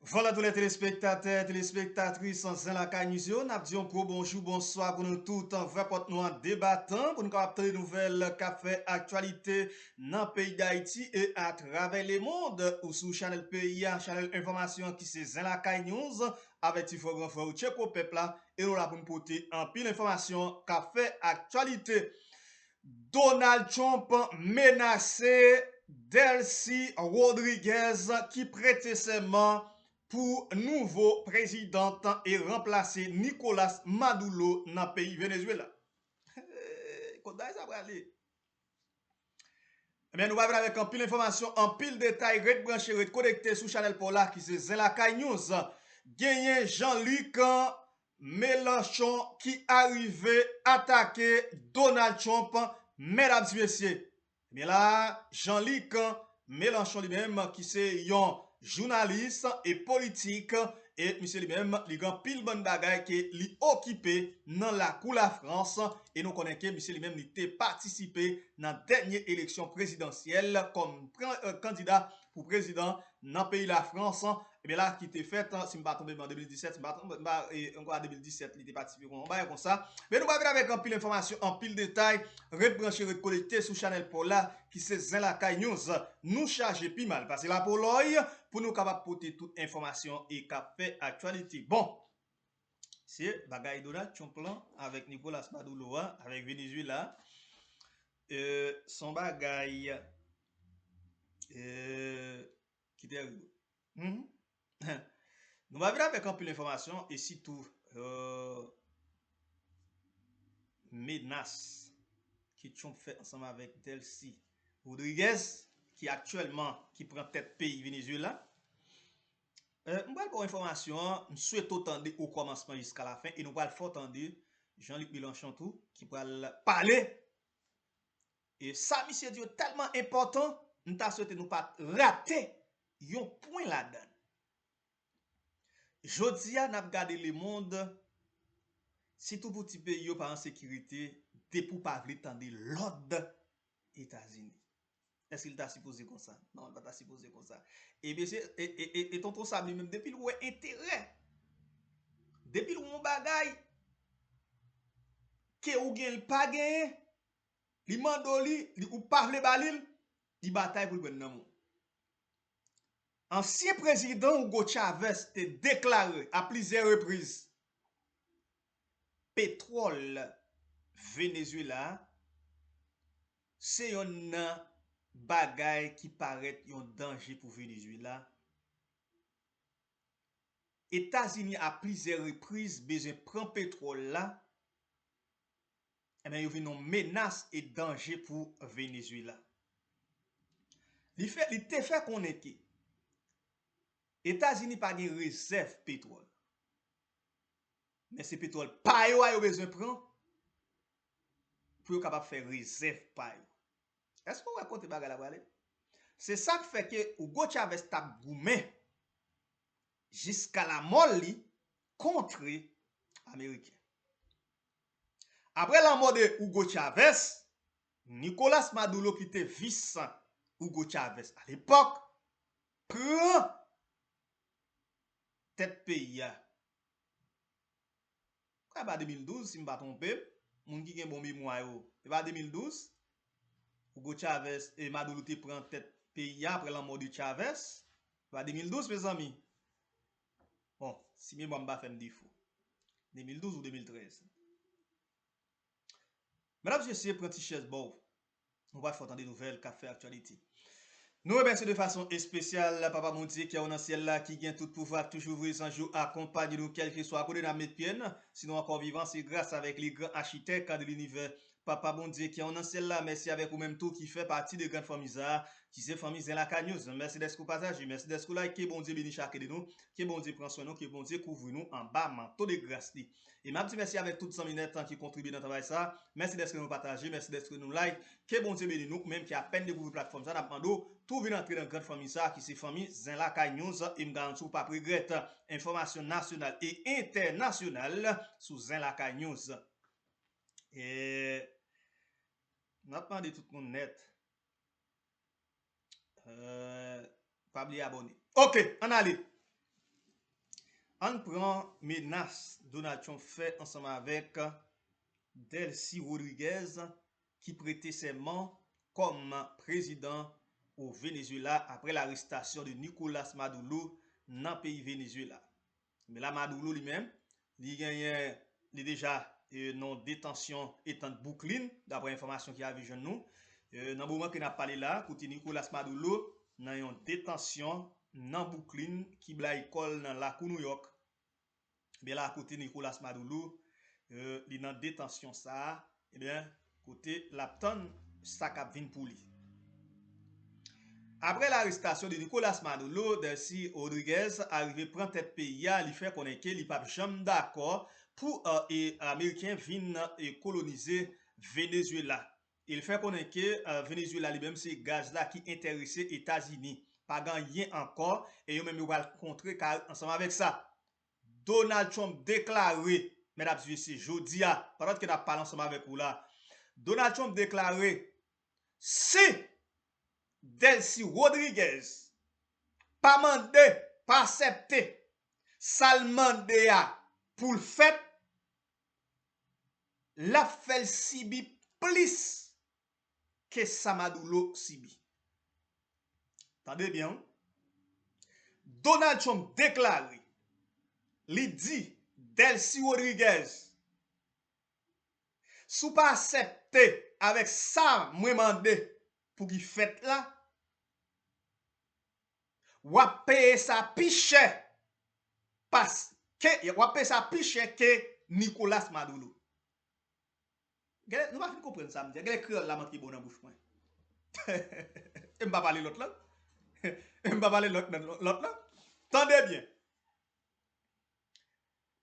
Voilà tous les téléspectateurs, téléspectatrices en la Canusio. Nous disons gros bonjour, bonsoir pour nous tous en vrai porte nous en débattant pour nous capter les nouvelles café actualité dans le pays d'Haïti et à travers le monde ou sous Channel PIA, Channel Information qui c'est la News avec Tifo Grand Frère Check au peuple là et nous là pour nous porter en pile information café actualité. Donald Trump menacé Delcy Rodriguez qui prêtait serment pour nouveau président et remplacer Nicolas Maduro dans le pays Venezuela. Eh nous allons avec un pile d'informations, un pile de détails, red branché, red connecté sur Channel Polar qui c'est Zelaka News. Gagné Jean-Luc Mélenchon qui arrivait attaquer Donald Trump, mesdames et messieurs. Mais là, Jean-Luc Mélenchon lui-même qui c'est un journaliste et politique et monsieur lui-même, il a pile bonne bagaille qui est occupé dans la cour la France et nous connaissons que monsieur lui-même il a participé dans la dernière élection présidentielle comme candidat pour président dans le pays de la France. Et bien là, qui était fait, si je ne me trompe pas en 2017, si je ne encore en 2017, il était participé comme ça. Mais nous allons avec un pile d'informations, un pile de détails, rebrancher, reconnecter sur Channel Pola, qui c'est Zelaka News. Nous charger plus mal, parce que là pour l'œil, pour nous capables porter toute information et café actualité. Bon, c'est Bagay Donald Trump avec Nicolas Maduro, avec Venezuela. Son bagay qui était rigolo. Nous allons avec un peu d'informations et surtout menaces qui sont faites ensemble avec Delcy Rodriguez qui actuellement qui prend tête pays Venezuela. Nous allons pour information, nous souhaitons attendre au commencement jusqu'à la fin et nous allons attendre Jean-Luc Mélenchon tout qui va parler. Et ça, monsieur Dieu, tellement important, nous t'as souhaité nous pas rater un point là-dedans. Jodia n'a regardé le monde, si tout petit pays pas en sécurité, des pour pas tendre l'ordre États-Unis. Est-ce qu'il t'a supposé comme ça? Non, il pas supposé comme ça. Et bien, et tonton Sabli, même depuis le intérêt, depuis le bagay, que ou gen pas gagné, li mandoli, li ou parle balil, li bataille pour le bon Ancien président Hugo Chavez a déclaré à plusieurs reprises pétrole Venezuela c'est un bagay qui paraît un danger pour Venezuela. États-Unis à plusieurs reprises besoin prendre pétrole là. Eh bien, il y a une menace et danger pour Venezuela. Il te fait connaître que États-Unis pas de réserve pétrole. Mais ce pétrole pas yo a besoin prendre pour être capable de faire réserve pas. Est-ce qu'on raconte bagarre la balé? C'est ça qui fait que Hugo Chavez tape goumé jusqu'à la mort contre américain. Après la mort de Hugo Chavez, Nicolas Maduro qui était vice Hugo Chavez à l'époque prend tête pays. Quoi ba 2012 si je ne me trompe, moun qui gen bon mémoire yo. Et ba 2012 Hugo Chavez et Maduro te prend tête pays après la mort de Chavez. Ba 2012 mes amis. Bon, si mémoire m'a fait me défaut. 2012 ou 2013. Mesdames et messieurs, prenez chaise bon. On va faire entendre des nouvelles, café actualité. Nous remercions de façon spéciale Papa Mondier qui est dans ciel là, qui gagne tout pouvoir, toujours vrai sans jour, accompagne nous, quel que soit à côté de notre pied. Sinon encore vivant, c'est grâce avec les grands architectes de l'univers. Papa Mondier qui est dans ciel là, merci avec vous-même tout, qui fait partie de grande famille qui c'est famille la Cagneuse. Merci d'être partagé, merci d'être là, qui bon Dieu bénit chacun de nous, qui bon Dieu prend soin de nous, qui bon Dieu couvre nous en bas, manteau de grâce. Et m'a dit merci avec toutes les minutes qui contribuent dans le travail ça. Merci d'être nous partager, merci d'être nous like. Que bon Dieu bénisse nous, même qui a peine de découvrir plateforme ça, n'a tout vient entrer dans la grande famille ça, qui c'est famille Zenlaka News, et me garantis pas regrette information nationale et internationale sous Zenlaka News. Et n'a pas de tout le monde net. Pas oublier abonner. Ok, on allait. On prend menace Donald Trump fait ensemble avec Delcy Rodriguez qui prêtait serment comme président au Venezuela après l'arrestation de Nicolas Maduro dans le pays Venezuela. Mais là, Maduro lui-même, il est déjà en détention étant de Brooklyn, d'après l'information qui a vu nous. Dans le moment que nous avons parlé là, côté Nicolas Maduro, dans une détention dans Brooklyn, qui est l'école dans la New York. Bien là, à côté Nicolas Maduro, il est dans détention ça, et bien, côté Lapton, ça cap vin pour lui. Après l'arrestation de Nicolas Maduro, Delcy Rodriguez arrivé prendre tête pays, il fait connaître qu'il n'est pas jamais d'accord pour les Américains viennent coloniser Venezuela. Il fait connaître que Venezuela lui-même c'est gaz là qui intéresse les États-Unis. Pas gagné encore et eux même ils vont contrer car ensemble avec ça. Donald Trump déclaré, mesdames et messieurs, jeudi pendant que nous parlons ensemble avec vous là, Donald Trump déclaré si Delcy Rodriguez pas mandé, pas accepté, ça le mandé pour le fait, la fait sibi plus que Samadoulo sibi. Attendez bien. Donald Trump déclaré, il dit Delcy Rodriguez, si pas accepté avec ça, moi mandé pour qu'il fait là, ou payer ça plus cher parce que ou payer ça plus cher que Nicolas Maduro. Nous va fin comprendre ça, me dire, quel créole la manque bon dans bouche moi. Et me pas parler l'autre là. Et me pas parler l'autre là. Tendez bien.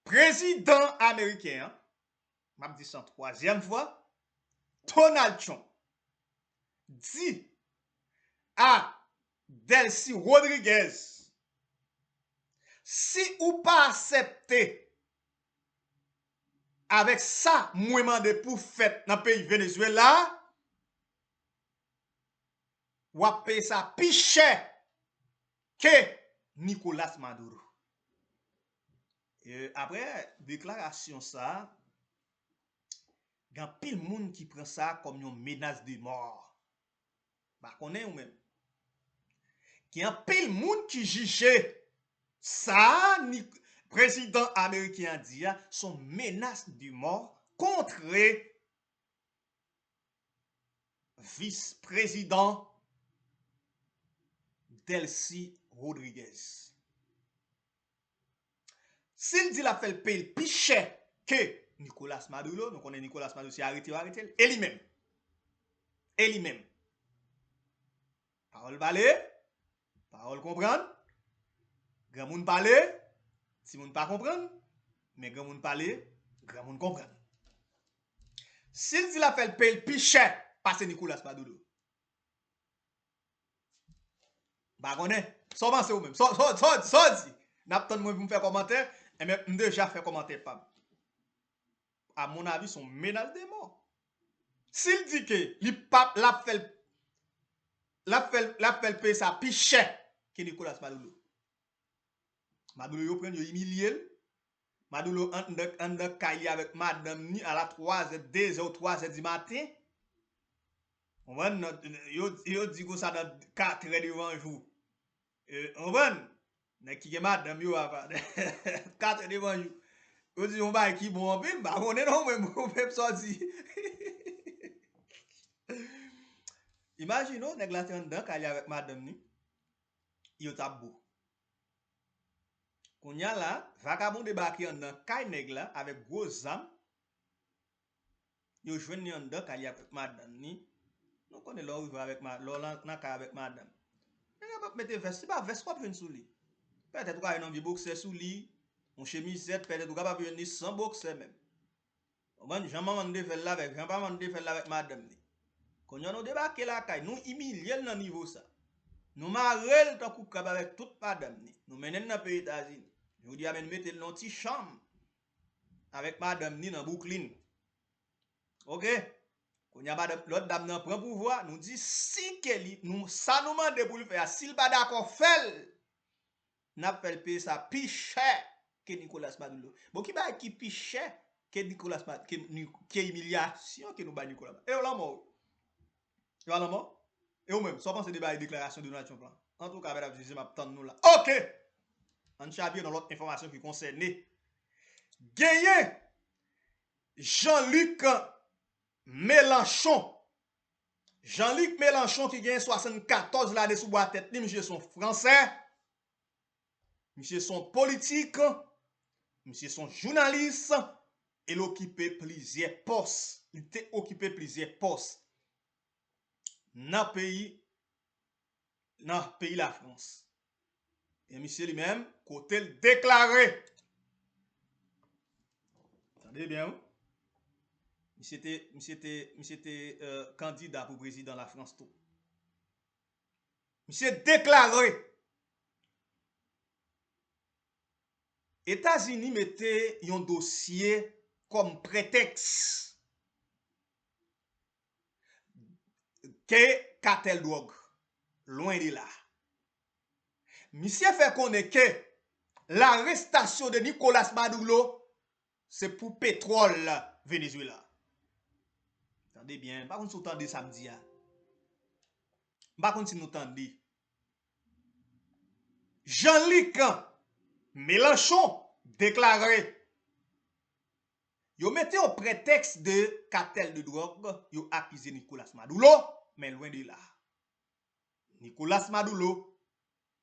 Président américain, m'a dit ça troisième fois, Donald Trump dit à Delcy Rodriguez, si ou pas accepté avec ça, moi demandé pour faire dans le pays Venezuela, ou a payer ça plus cher que Nicolas Maduro. Et après déclaration ça, il y a pile monde qui prend ça comme une menace de mort. Bah connaît ou même. Il y a pile monde qui juge ça, président américain dit, son menace de mort contre vice-président Delcy Rodriguez. S'il dit la fait le paye plus cher que Nicolas Maduro, nous connaissons Nicolas Maduro, c'est arrêté, et lui-même. Et lui-même. Parole balé, parole comprendre, grand monde parler, si moun pas comprendre, mais grand monde parler, grand monde comprendre. S'il dit la fait le paye plus cher, parce que Nicolas Maduro. Bah connaît, ça pense ou même, ça dit. N'attend moi pour me faire commentaire, et même déjà fait commentaire pas. À mon avis, son menace de mort. S'il dit que la fait payer ça plus cher que Nicolas Maduro. Maduro yo prend yo humilié. Maduro en de caille avec madame ni à la 3h, 2h, 3h du matin. On va yo dit que ça dans 4h devant jour. On va n'a qui madame yo avant 4h devant jour. Yo dit on va qui bon en pile, bah on est non même sorti. Imaginons nèg la dedans caille avec madame ni. Yo tabou. Kounya là, vagabond débarqué en dedans caille nèg la avec gros âme. Yo joine en dedans caille avec madame ni. Nous connaît l'or avec madame, avec madame. Nèg pas mettre veste, c'est pas veste quoi prendre sous lui. Peut-être quoi un vieux boxer sous lui, on chemisette, peut-être pas venir sans boxer même. On Jean maman de faire là avec Jean pas de faire là avec madame ni. Kounya nous débarquer là caille, nous humilier dans niveau ça. Nous marrel tant coup avec toute madame ni. Nous menen dans pays États-Unis. Je vous dis amène mettre dans petite chambre avec madame ni dans Brooklyn. OK? Quand y a madame l'autre dame nan prend pouvoir, nous dit si que nous ça nous mande pour le faire, s'il pas d'accord fait, n'a fait payer ça plus cher que Nicolas Maduro. Bon, qui va qui plus cher que Nicolas Maduro, que humiliation que nous bat Nicolas Maduro. Et on l'a mort. Et on l'a mort. Et ou même, sans penser débat et déclaration de Donald Trump. En tout cas, mesdames et messieurs, m'attendre nous là. OK. On chavire dans l'autre information qui concerne gagné Jean-Luc Mélenchon. Jean-Luc Mélenchon qui gagne 74 là sous bois tête, monsieur son français, monsieur son politique, monsieur son journaliste, il occupé plusieurs postes. Il était occupé plusieurs postes dans le pays la France. Et monsieur lui-même, côté déclaré. Attendez bien. Monsieur était candidat pour président de la France tout. Monsieur déclaré. États-Unis mettait un dossier comme prétexte que cartel drogue. Loin de là. Monsieur fait connaître que l'arrestation de Nicolas Maduro, c'est pour pétrole Venezuela. Attendez bien, pas contre si vous entendez samedi. Pas contre si nous entendez. Jean-Luc Mélenchon déclaré. Yo mettez au prétexte de cartel de drogue, yo accusé Nicolas Maduro, mais loin de là. Nicolas Maduro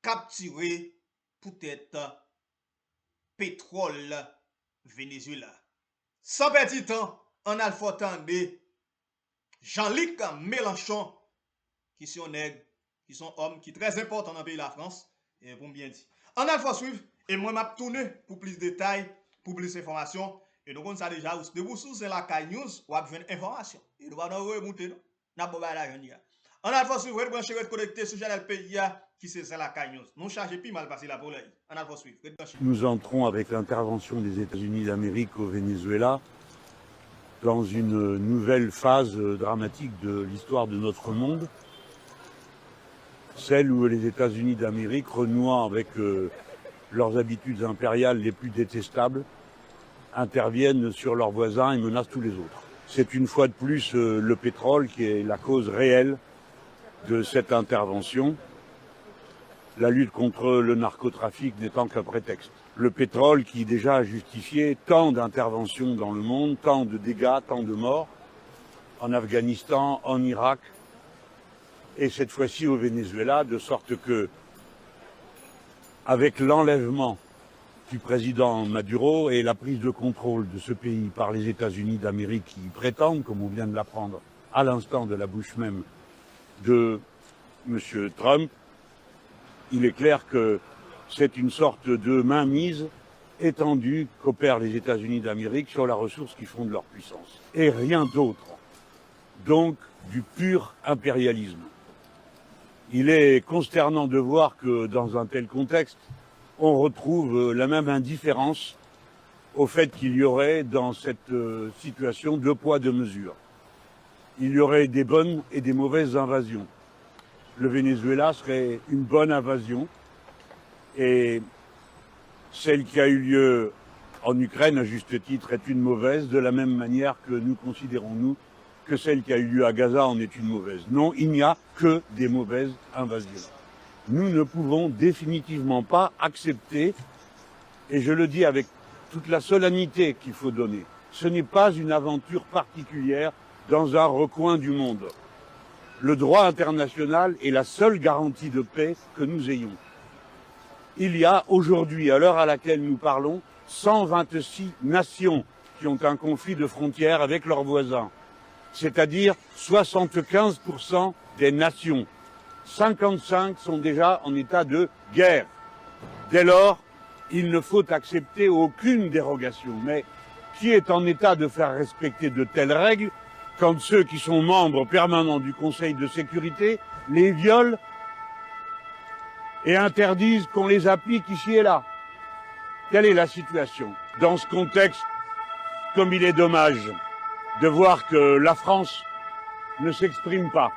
capturé peut-être pétrole Venezuela. Sans petit temps, on a le fort de Jean-Luc Mélenchon, qui sont nègres, qui sont hommes, qui sont très importants dans le pays de la France, et pour bien dire. On a le fort suivre, et moi, je vais tourner pour plus de détails, pour plus d'informations. Et donc, on sait déjà, de vous sous la Kai News, on a besoin d'informations. Et nous allons remonter, non? N'a pas la rien. On a le fort suivre, brancher, connecter sur le pays qui c'est la Kai News. Nous chargez plus mal passer la pour on a le fort suivre. Nous entrons avec l'intervention des États-Unis d'Amérique au Venezuela dans une nouvelle phase dramatique de l'histoire de notre monde, celle où les États-Unis d'Amérique, renouant avec leurs habitudes impériales les plus détestables, interviennent sur leurs voisins et menacent tous les autres. C'est une fois de plus le pétrole qui est la cause réelle de cette intervention, la lutte contre le narcotrafic n'étant qu'un prétexte. Le pétrole qui déjà a justifié tant d'interventions dans le monde, tant de dégâts, tant de morts, en Afghanistan, en Irak, et cette fois-ci au Venezuela, de sorte que, avec l'enlèvement du président Maduro et la prise de contrôle de ce pays par les États-Unis d'Amérique qui prétendent, comme on vient de l'apprendre à l'instant de la bouche même de M. Trump, il est clair que c'est une sorte de mainmise étendue qu'opèrent les États-Unis d'Amérique sur la ressource qui fonde leur puissance. Et rien d'autre. Donc, du pur impérialisme. Il est consternant de voir que dans un tel contexte, on retrouve la même indifférence au fait qu'il y aurait dans cette situation 2 poids 2 mesures. Il y aurait des bonnes et des mauvaises invasions. Le Venezuela serait une bonne invasion et celle qui a eu lieu en Ukraine, à juste titre, est une mauvaise, de la même manière que nous considérons, nous, que celle qui a eu lieu à Gaza en est une mauvaise. Non, il n'y a que des mauvaises invasions. Nous ne pouvons définitivement pas accepter, et je le dis avec toute la solennité qu'il faut donner, ce n'est pas une aventure particulière dans un recoin du monde. Le droit international est la seule garantie de paix que nous ayons. Il y a aujourd'hui, à l'heure à laquelle nous parlons, 126 nations qui ont un conflit de frontières avec leurs voisins, c'est-à-dire 75% des nations. 55 sont déjà en état de guerre. Dès lors, il ne faut accepter aucune dérogation. Mais qui est en état de faire respecter de telles règles quand ceux qui sont membres permanents du Conseil de sécurité les violent et interdisent qu'on les applique ici et là? Quelle est la situation? Dans ce contexte, comme il est dommage de voir que la France ne s'exprime pas,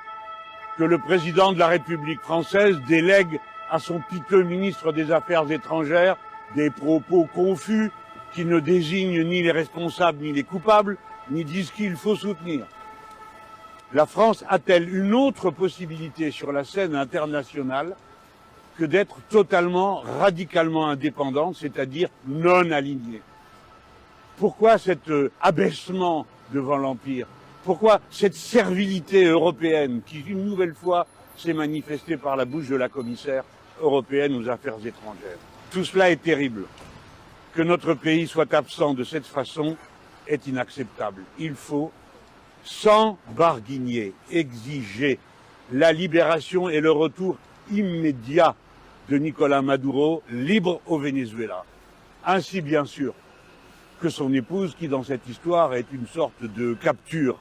que le président de la République française délègue à son piteux ministre des Affaires étrangères des propos confus qui ne désignent ni les responsables ni les coupables, ni disent qui il faut soutenir. La France a-t-elle une autre possibilité sur la scène internationale que d'être totalement, radicalement indépendante, c'est-à-dire non alignée? Pourquoi cet abaissement devant l'Empire? Pourquoi cette servilité européenne qui, une nouvelle fois, s'est manifestée par la bouche de la commissaire européenne aux affaires étrangères? Tout cela est terrible. Que notre pays soit absent de cette façon est inacceptable. Il faut, sans barguigner, exiger la libération et le retour immédiat de Nicolás Maduro, libre au Venezuela. Ainsi, bien sûr, que son épouse, qui dans cette histoire est une sorte de capture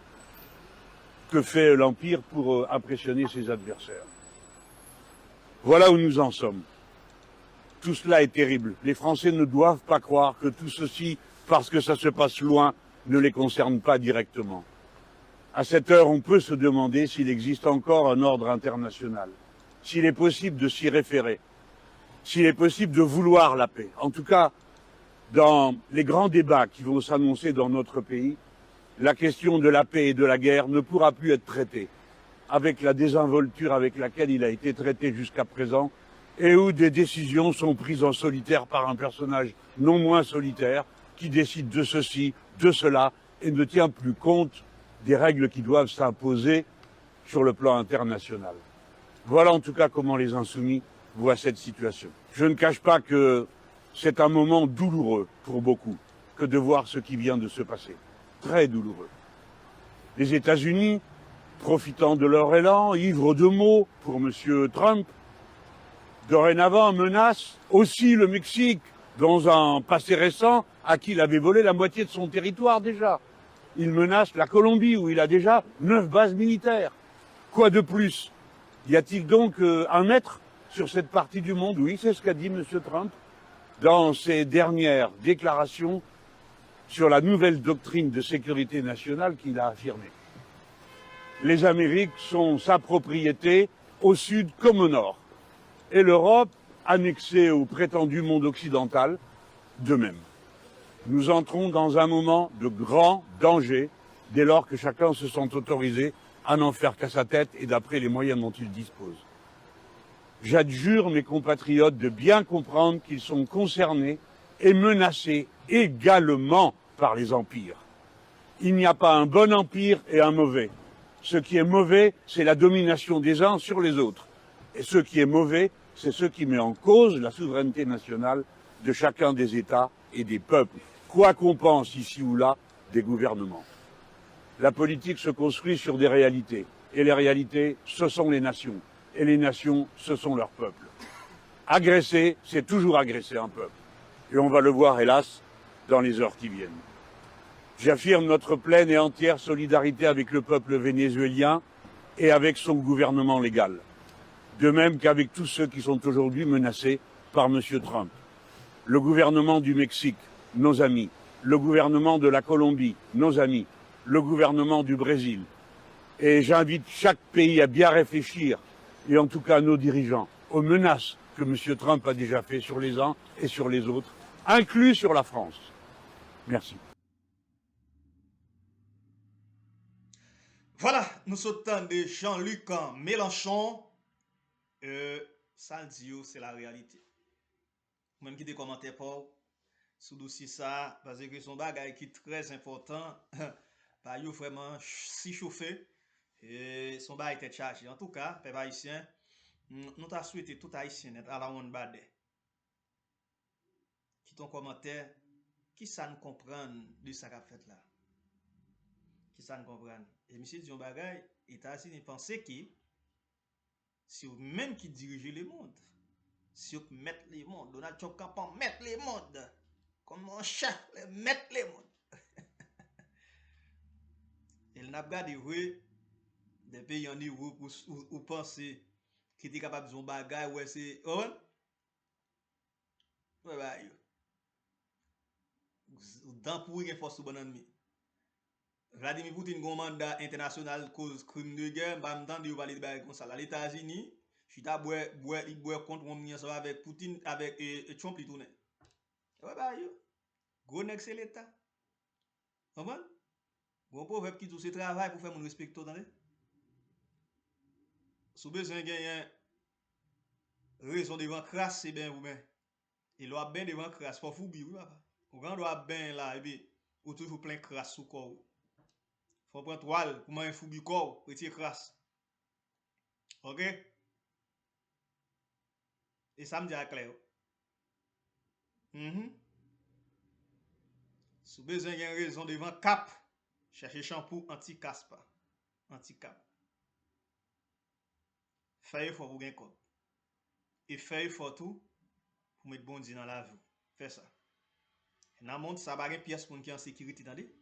que fait l'Empire pour impressionner ses adversaires. Voilà où nous en sommes. Tout cela est terrible. Les Français ne doivent pas croire que tout ceci, parce que ça se passe loin, ne les concerne pas directement. À cette heure, on peut se demander s'il existe encore un ordre international, s'il est possible de s'y référer, s'il est possible de vouloir la paix. En tout cas, dans les grands débats qui vont s'annoncer dans notre pays, la question de la paix et de la guerre ne pourra plus être traitée avec la désinvolture avec laquelle il a été traité jusqu'à présent, et où des décisions sont prises en solitaire par un personnage non moins solitaire qui décide de ceci, de cela, et ne tient plus compte des règles qui doivent s'imposer sur le plan international. Voilà en tout cas comment les Insoumis voient cette situation. Je ne cache pas que c'est un moment douloureux pour beaucoup que de voir ce qui vient de se passer. Très douloureux. Les États-Unis, profitant de leur élan, ivres de mots pour M. Trump, dorénavant menacent aussi le Mexique, dans un passé récent, à qui il avait volé la moitié de son territoire déjà. Il menace la Colombie, où il a déjà 9 bases militaires. Quoi de plus? Y a-t-il donc un maître sur cette partie du monde? Oui, c'est ce qu'a dit M. Trump dans ses dernières déclarations sur la nouvelle doctrine de sécurité nationale qu'il a affirmée. Les Amériques sont sa propriété au sud comme au nord. Et l'Europe, annexée au prétendu monde occidental, de même. Nous entrons dans un moment de grand danger dès lors que chacun se sent autorisé à n'en faire qu'à sa tête et d'après les moyens dont il dispose. J'adjure mes compatriotes de bien comprendre qu'ils sont concernés et menacés également par les empires. Il n'y a pas un bon empire et un mauvais. Ce qui est mauvais, c'est la domination des uns sur les autres. Et ce qui est mauvais, c'est ce qui met en cause la souveraineté nationale de chacun des États et des peuples, quoi qu'on pense ici ou là des gouvernements. La politique se construit sur des réalités. Et les réalités, ce sont les nations. Et les nations, ce sont leurs peuples. Agresser, c'est toujours agresser un peuple. Et on va le voir, hélas, dans les heures qui viennent. J'affirme notre pleine et entière solidarité avec le peuple vénézuélien et avec son gouvernement légal. De même qu'avec tous ceux qui sont aujourd'hui menacés par M. Trump. Le gouvernement du Mexique, nos amis. Le gouvernement de la Colombie, nos amis. Le gouvernement du Brésil. Et j'invite chaque pays à bien réfléchir, et en tout cas nos dirigeants, aux menaces que M. Trump a déjà fait sur les uns et sur les autres, inclus sur la France. Merci. Voilà, nous sommes de Jean-Luc Mélenchon. Ça le dit, c'est la réalité. Même qui des commentaires pour sous dossier ça, parce que son bagage qui est très important, pas yo vraiment si chauffé, et son bagage était chargé. En tout cas, peuple haïtien, nous t'a souhaité tout haïtien être à la monde bade. Qui ton commentaire, qui ça nous comprend de ça qu'a fait là? Qui ça nous comprend? Et monsieur dit un bagage, États-Unis pensait que si vous même qui dirigez le monde, si vous mettez le monde, Donald Trump capable mettre le monde, comme mon chef, mettre le monde. Il n'a pas dit oui, des pays en Europe où penser qui était capable de faire un bagage, ouais, c'est. Oh, ouais, bah, yo. Dans pour une force bon ennemi. Vladimir Poutine a un mandat international cause crime de guerre, bah m'entendre parler de bagage comme ça. Les États-Unis, je suis boire contre mon ensemble avec Poutine avec Trump il tourne. Ouais, bah, yo. Gros nèg c'est l'État. Comprends? Bon proverbe qui dit c'est travail pour faire mon respect tout, attendez. Si vous besoin gagner raison devant crasse, c'est bien ou bien. Et l'on a bien devant crasse, faut foubi, oui, papa. Ou quand on a bien là, et puis, ou toujours plein crasse sous corps. Faut prendre toile pour manger foubi corps, retirer crasse. Ok? Et ça me dit à clair. Si vous besoin gagner raison devant cap, cherchez shampoo anti-caspa. Anti-cap. Faites effort pour gagner code. Et faites effort tout pour mettre bon Dieu dans la vie. Fais ça. Dans le monde, ça va une pièce pour qui en sécurité, attendez.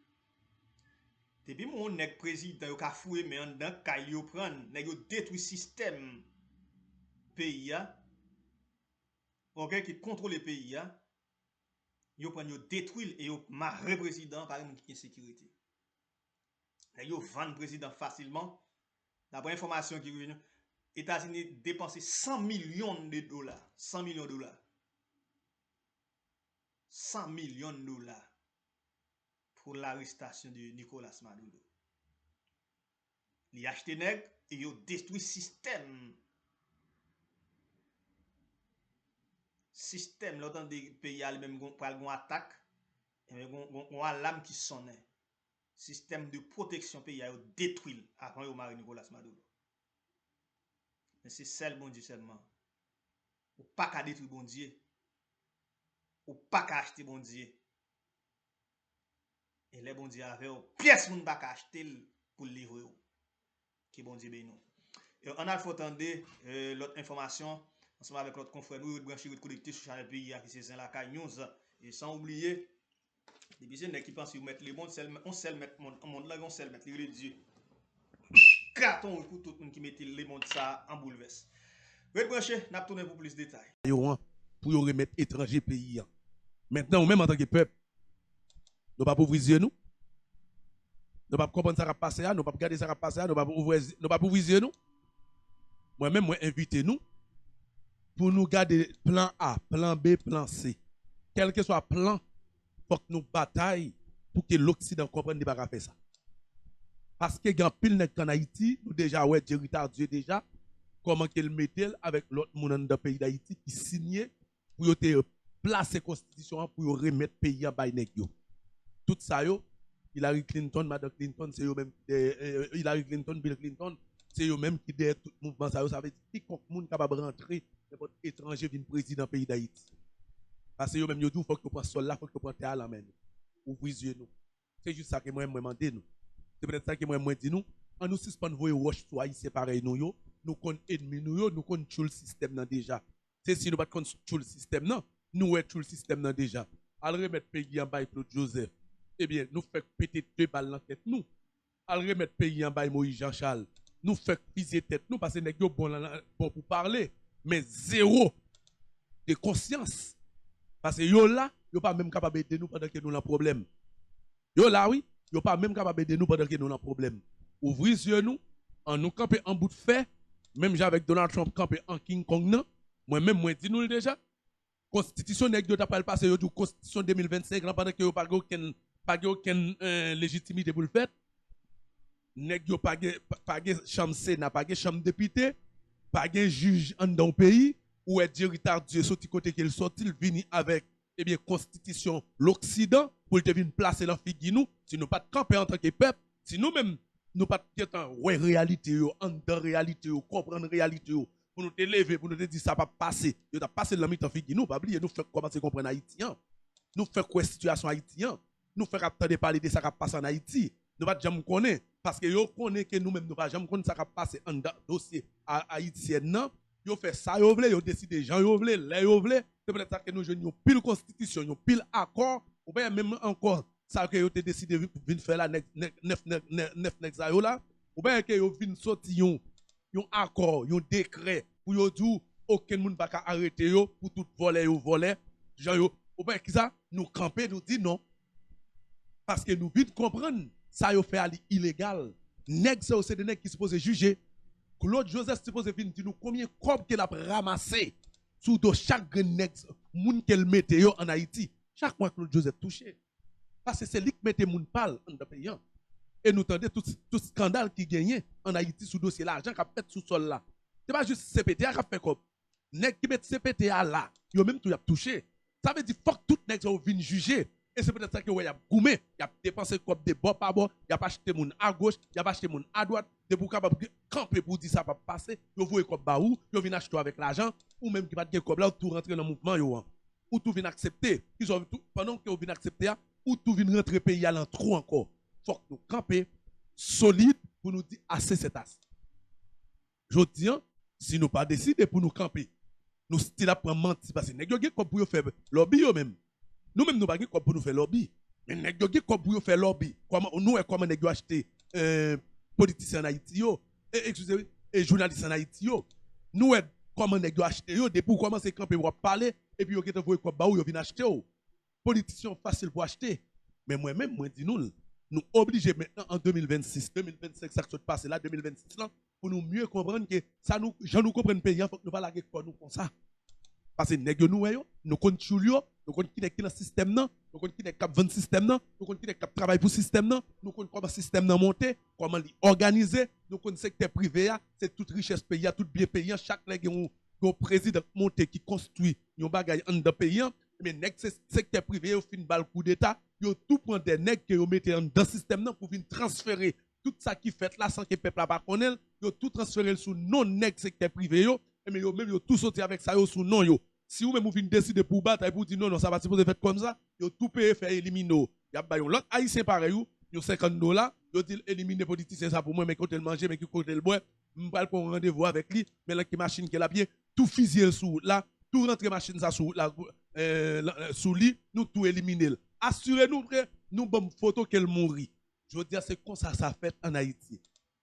Depuis mon nèg président yo ka foué mais en dedans kay yo prendre, nèg yo détruit système pays a. OK qui contrôle le pays a. Yo prend yo détruit et yo marre président par monde qui sécurité. Nèg yo vend président facilement. D'après information qui revient, États-Unis dépensé 100 millions de dollars, 100 millions de dollars. 100 millions de dollars pour l'arrestation de Nicolas Maduro. Li acheté nèg et yo détruit système. Système l'autant des pays a même pral gon attaque et gon alarme qui sonne. Système de protection pays a détruit avant yo mari Nicolas Maduro. Mais c'est seul bon Dieu seulement. Ou pas qu'à détruire bon Dieu. Ou pas qu'à acheter bon Dieu. Et les bon Dieu avec pièce moun pas qu'à acheter pour livrer. Qui bon Dieu béni nous. Et on a faut attendre l'autre information ensemble avec notre confrère nous branché connecté sur Channel Pays qui c'est Zenlakay News et sans oublier depuis c'est qui pense vous mettre les monde on seul mettre monde là on seul mettre les Dieu. Carton pour tout le monde qui mette les monde ça en bouleverse. Red branché n'a tourner pour plus de détails. Pour remettre étranger pays. Maintenant, ou même en tant que peuple, nous ne pouvons pas ouvrir nous. Nous ne pouvons pas comprendre ça va passer, nous ne pouvons pas regarder ça va passer, nous ne pouvons pas ouvrir nous. Moi-même, moi, invitez nous pour nous garder plan A, plan B, plan C. Quel que soit le plan, il faut que nous bataillons pour que l'Occident comprenne de ne pas faire ça. Parce que quand pile n'est en Haïti, nous déjà, ouais, Dieu Dieu déjà, comment qu'il mettait avec l'autre monde dans le pays d'Haïti qui signait pour placer la constitution pour remettre le pays en bas. Tout ça, Hillary Clinton, Madame Clinton, c'est eux-mêmes, Hillary Clinton, Bill Clinton, c'est eux-mêmes qui derrière tout le mouvement. Ça veut dire que quiconque monde capable de rentrer, n'importe étranger vient président du pays d'Haïti. Parce que eux-mêmes, ils disent qu'il faut que prenne sol là, il faut que prenne terre à la main. Ouvrez les yeux. C'est juste ça que moi, demande nous. C'est peut-être ça que moi, dis nous. En nous suspendant, vous roche soit ici pareil nous, nous connaissons ennemi nous connaissons le système déjà. C'est si nous ne connaissons pas le système, non, nous connaissons le système déjà. Al remettre pays en bas Claude Joseph, eh bien, nous faisons péter 2 balles dans la tête, nous. Al remettre pays en bas Moïse Jean-Charles, nous faisons piser tête, nous, parce que nous sommes bon pour parler, mais zéro de conscience. Parce que yo là, yo pas même capable d'aider nous pendant que nous avons un problème. Yo là, oui, yo pas même capable d'aider nous pendant que nous avons un problème. Ouvrez les yeux, nous, en nous camper en bout de fer, même avec Donald Trump campé en King Kong, non, moi-même, moi, dis-nous déjà. Constitution nèg yo t'a pas passé yo constitution 2025 là pendant que yo pas aucune légitimité pour le faire. Nèg yo pas chambre sénat, pas chambre député, pas juge en dans pays où est directeur Dieu sorti côté qu'il sorti, il vini avec constitution l'Occident pour te venir placer la figue nous, si nous pas camper en tant que peuple, si nous même nous pas ouais réalité yo, en dans réalité yo, comprendre réalité yo. Pour nous te lever, pour nous te dire ça va passer. Yo t'a passé la mi-temps figi nous, pas oublier nous faire commencer à comprendre haïtien. Nous faire quoi situation haïtien. Nous faire attendre parler de ça qui passe en Haïti. Nous pas jamais connaître parce que yo connaît que nous même nous pas jamais connaître ça qui passe en dossier haïtien non. Yo fait ça yo vle, yo décider gens yo vle, les yo vle, c'est peut-être ça que nous jeunes yo pile constitution, yo pile accord ou bien même encore ça que yo te décidé venir faire la neuf ça yo là ou bien que yo vinn sorti yon accord, un décret pour yo dire aucun monde va arrêter yo pour tout voler yo voler. Genre yo, ou bien qui ça nous camper nous dit non. Parce que nous vite comprendre ça yo fait aller illégal. Nèg c'est des nèg qui supposé juger. Claude Joseph supposé venir dire nous combien cob qu'il a ramassé sous de chaque nèg moun qu'elle mette yo en Haïti. Chaque mois, Claude Joseph touché. Parce que c'est lui qui mettait moun pal dans le pays. Et nous tendez tout scandale qui gagnait en Haïti sous dossier l'argent qui a fait sous sol là. C'est pas juste CPTA qui a fait comme. Nèg qui met CPTA là, yo même tout y a touché. Ça veut dire faut que tout nèg ça vienne juger. Et c'est peut-être ça que y a goumé, y a dépensé comme des bord par bord, y a pas acheté moun à gauche, y a pas acheté moun à droite, de pour capable camper pour dire ça pas passer, yo voye comme baou, yo vinn acheter avec l'argent ou même qui pas de comme là tout rentrer dans le mouvement yo. Ou tout vinn accepter, ils ont tout pendant que vinn accepter ou tout vinn rentrer pays à l'entrou encore. Faut que nous camper solide pour nous dire assez c'est assez. Je dis si nous pas décider pour nous camper, nous style à prendre mentir parce que nèg yo gen comme pour faire lobby yo même. Nous même nous pas gen comme pour nous faire lobby. Mais nèg yo gen comme pour faire lobby. Comment nous comment nèg yo acheter politiciens en Haïti yo excusez et journalistes en Haïti yo. Nous comment nèg yo acheter yo depuis commencer camper pour parler et puis yo gen voyer comme ba ou yo vinn acheter yo. Politiciens facile pour acheter. Mais moi même moi dis nous obligés maintenant en 2026, 2025 ça qui se passe là 2026 là pour nous mieux comprendre que ça nous gens nous comprennent pays faut que nous pas laguer quoi nous comme ça. Parce que nèg nous nous connait chulio, nous connait qui est dans système nan, nous connait qui est cap vendre système nan, nous connait qui est cap travail pour système nan, nous connait comment système nan monter, comment l'organiser, nous connait secteur privé c'est toute richesse pays, tout bien payant, chaque nèg un président monté qui construit un bagage en dans pays mais nèg secteur privé au fin balle coup d'état, yo tout prend des nèg que yo mettez dans système nan pour venir transférer tout ça qui fait là sans que peuple là pas connaît, yo tout transférer sous non nèg secteur privé yo. Mais yo même yo tout sorti avec ça yo sous non yo. Si vous même vous venez décider pour battre pour dire non ça va supposer faire comme ça, yo tout payer faire éliminer. Y a ba yon l'autre haïtien pareil yo $50, yo dit éliminer politicien ça pour moi mais côté le manger mais qui côté le boire, m'pral pour rendez-vous avec lui, mais là qui machine qui la bien tout fusiller sous là, tout rentrer machine ça sous la sous lui, nous tout éliminer. Assurez-nous que nous bonne photo qu'elle mourit. Je veux dire c'est comme ça fait en Haïti.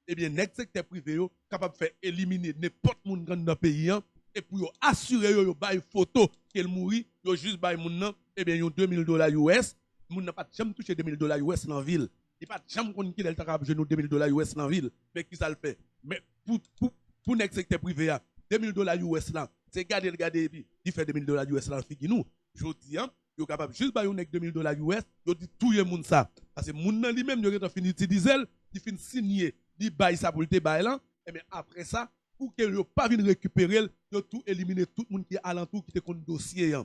Eh bien, nèg secteur privé yo capable de faire éliminer n'importe moun dans le pays et pour assurer yo bail photo qu'elle mourit, yo juste bail moun nan, eh bien yon $2000 US, moun n'a pas jamais touché $2000 US dans ville. Il pas jamais konn ki delta capable nous $2000 US dans ville, mais qui ça le fait. Mais pour nèg secteur privé $2000 US là, c'est garder puis il fait $2000 US là figi nous. Je dis yo capable juste bail yon nèg $2000 US, yo dit touyer moun ça parce que moun nan lui-même yo fini utiliser, il fin signer il bail ça pour le bail là et bien après ça pour que yo pas vienne récupérer yo tout éliminer tout le monde qui est alentour qui te compte dossier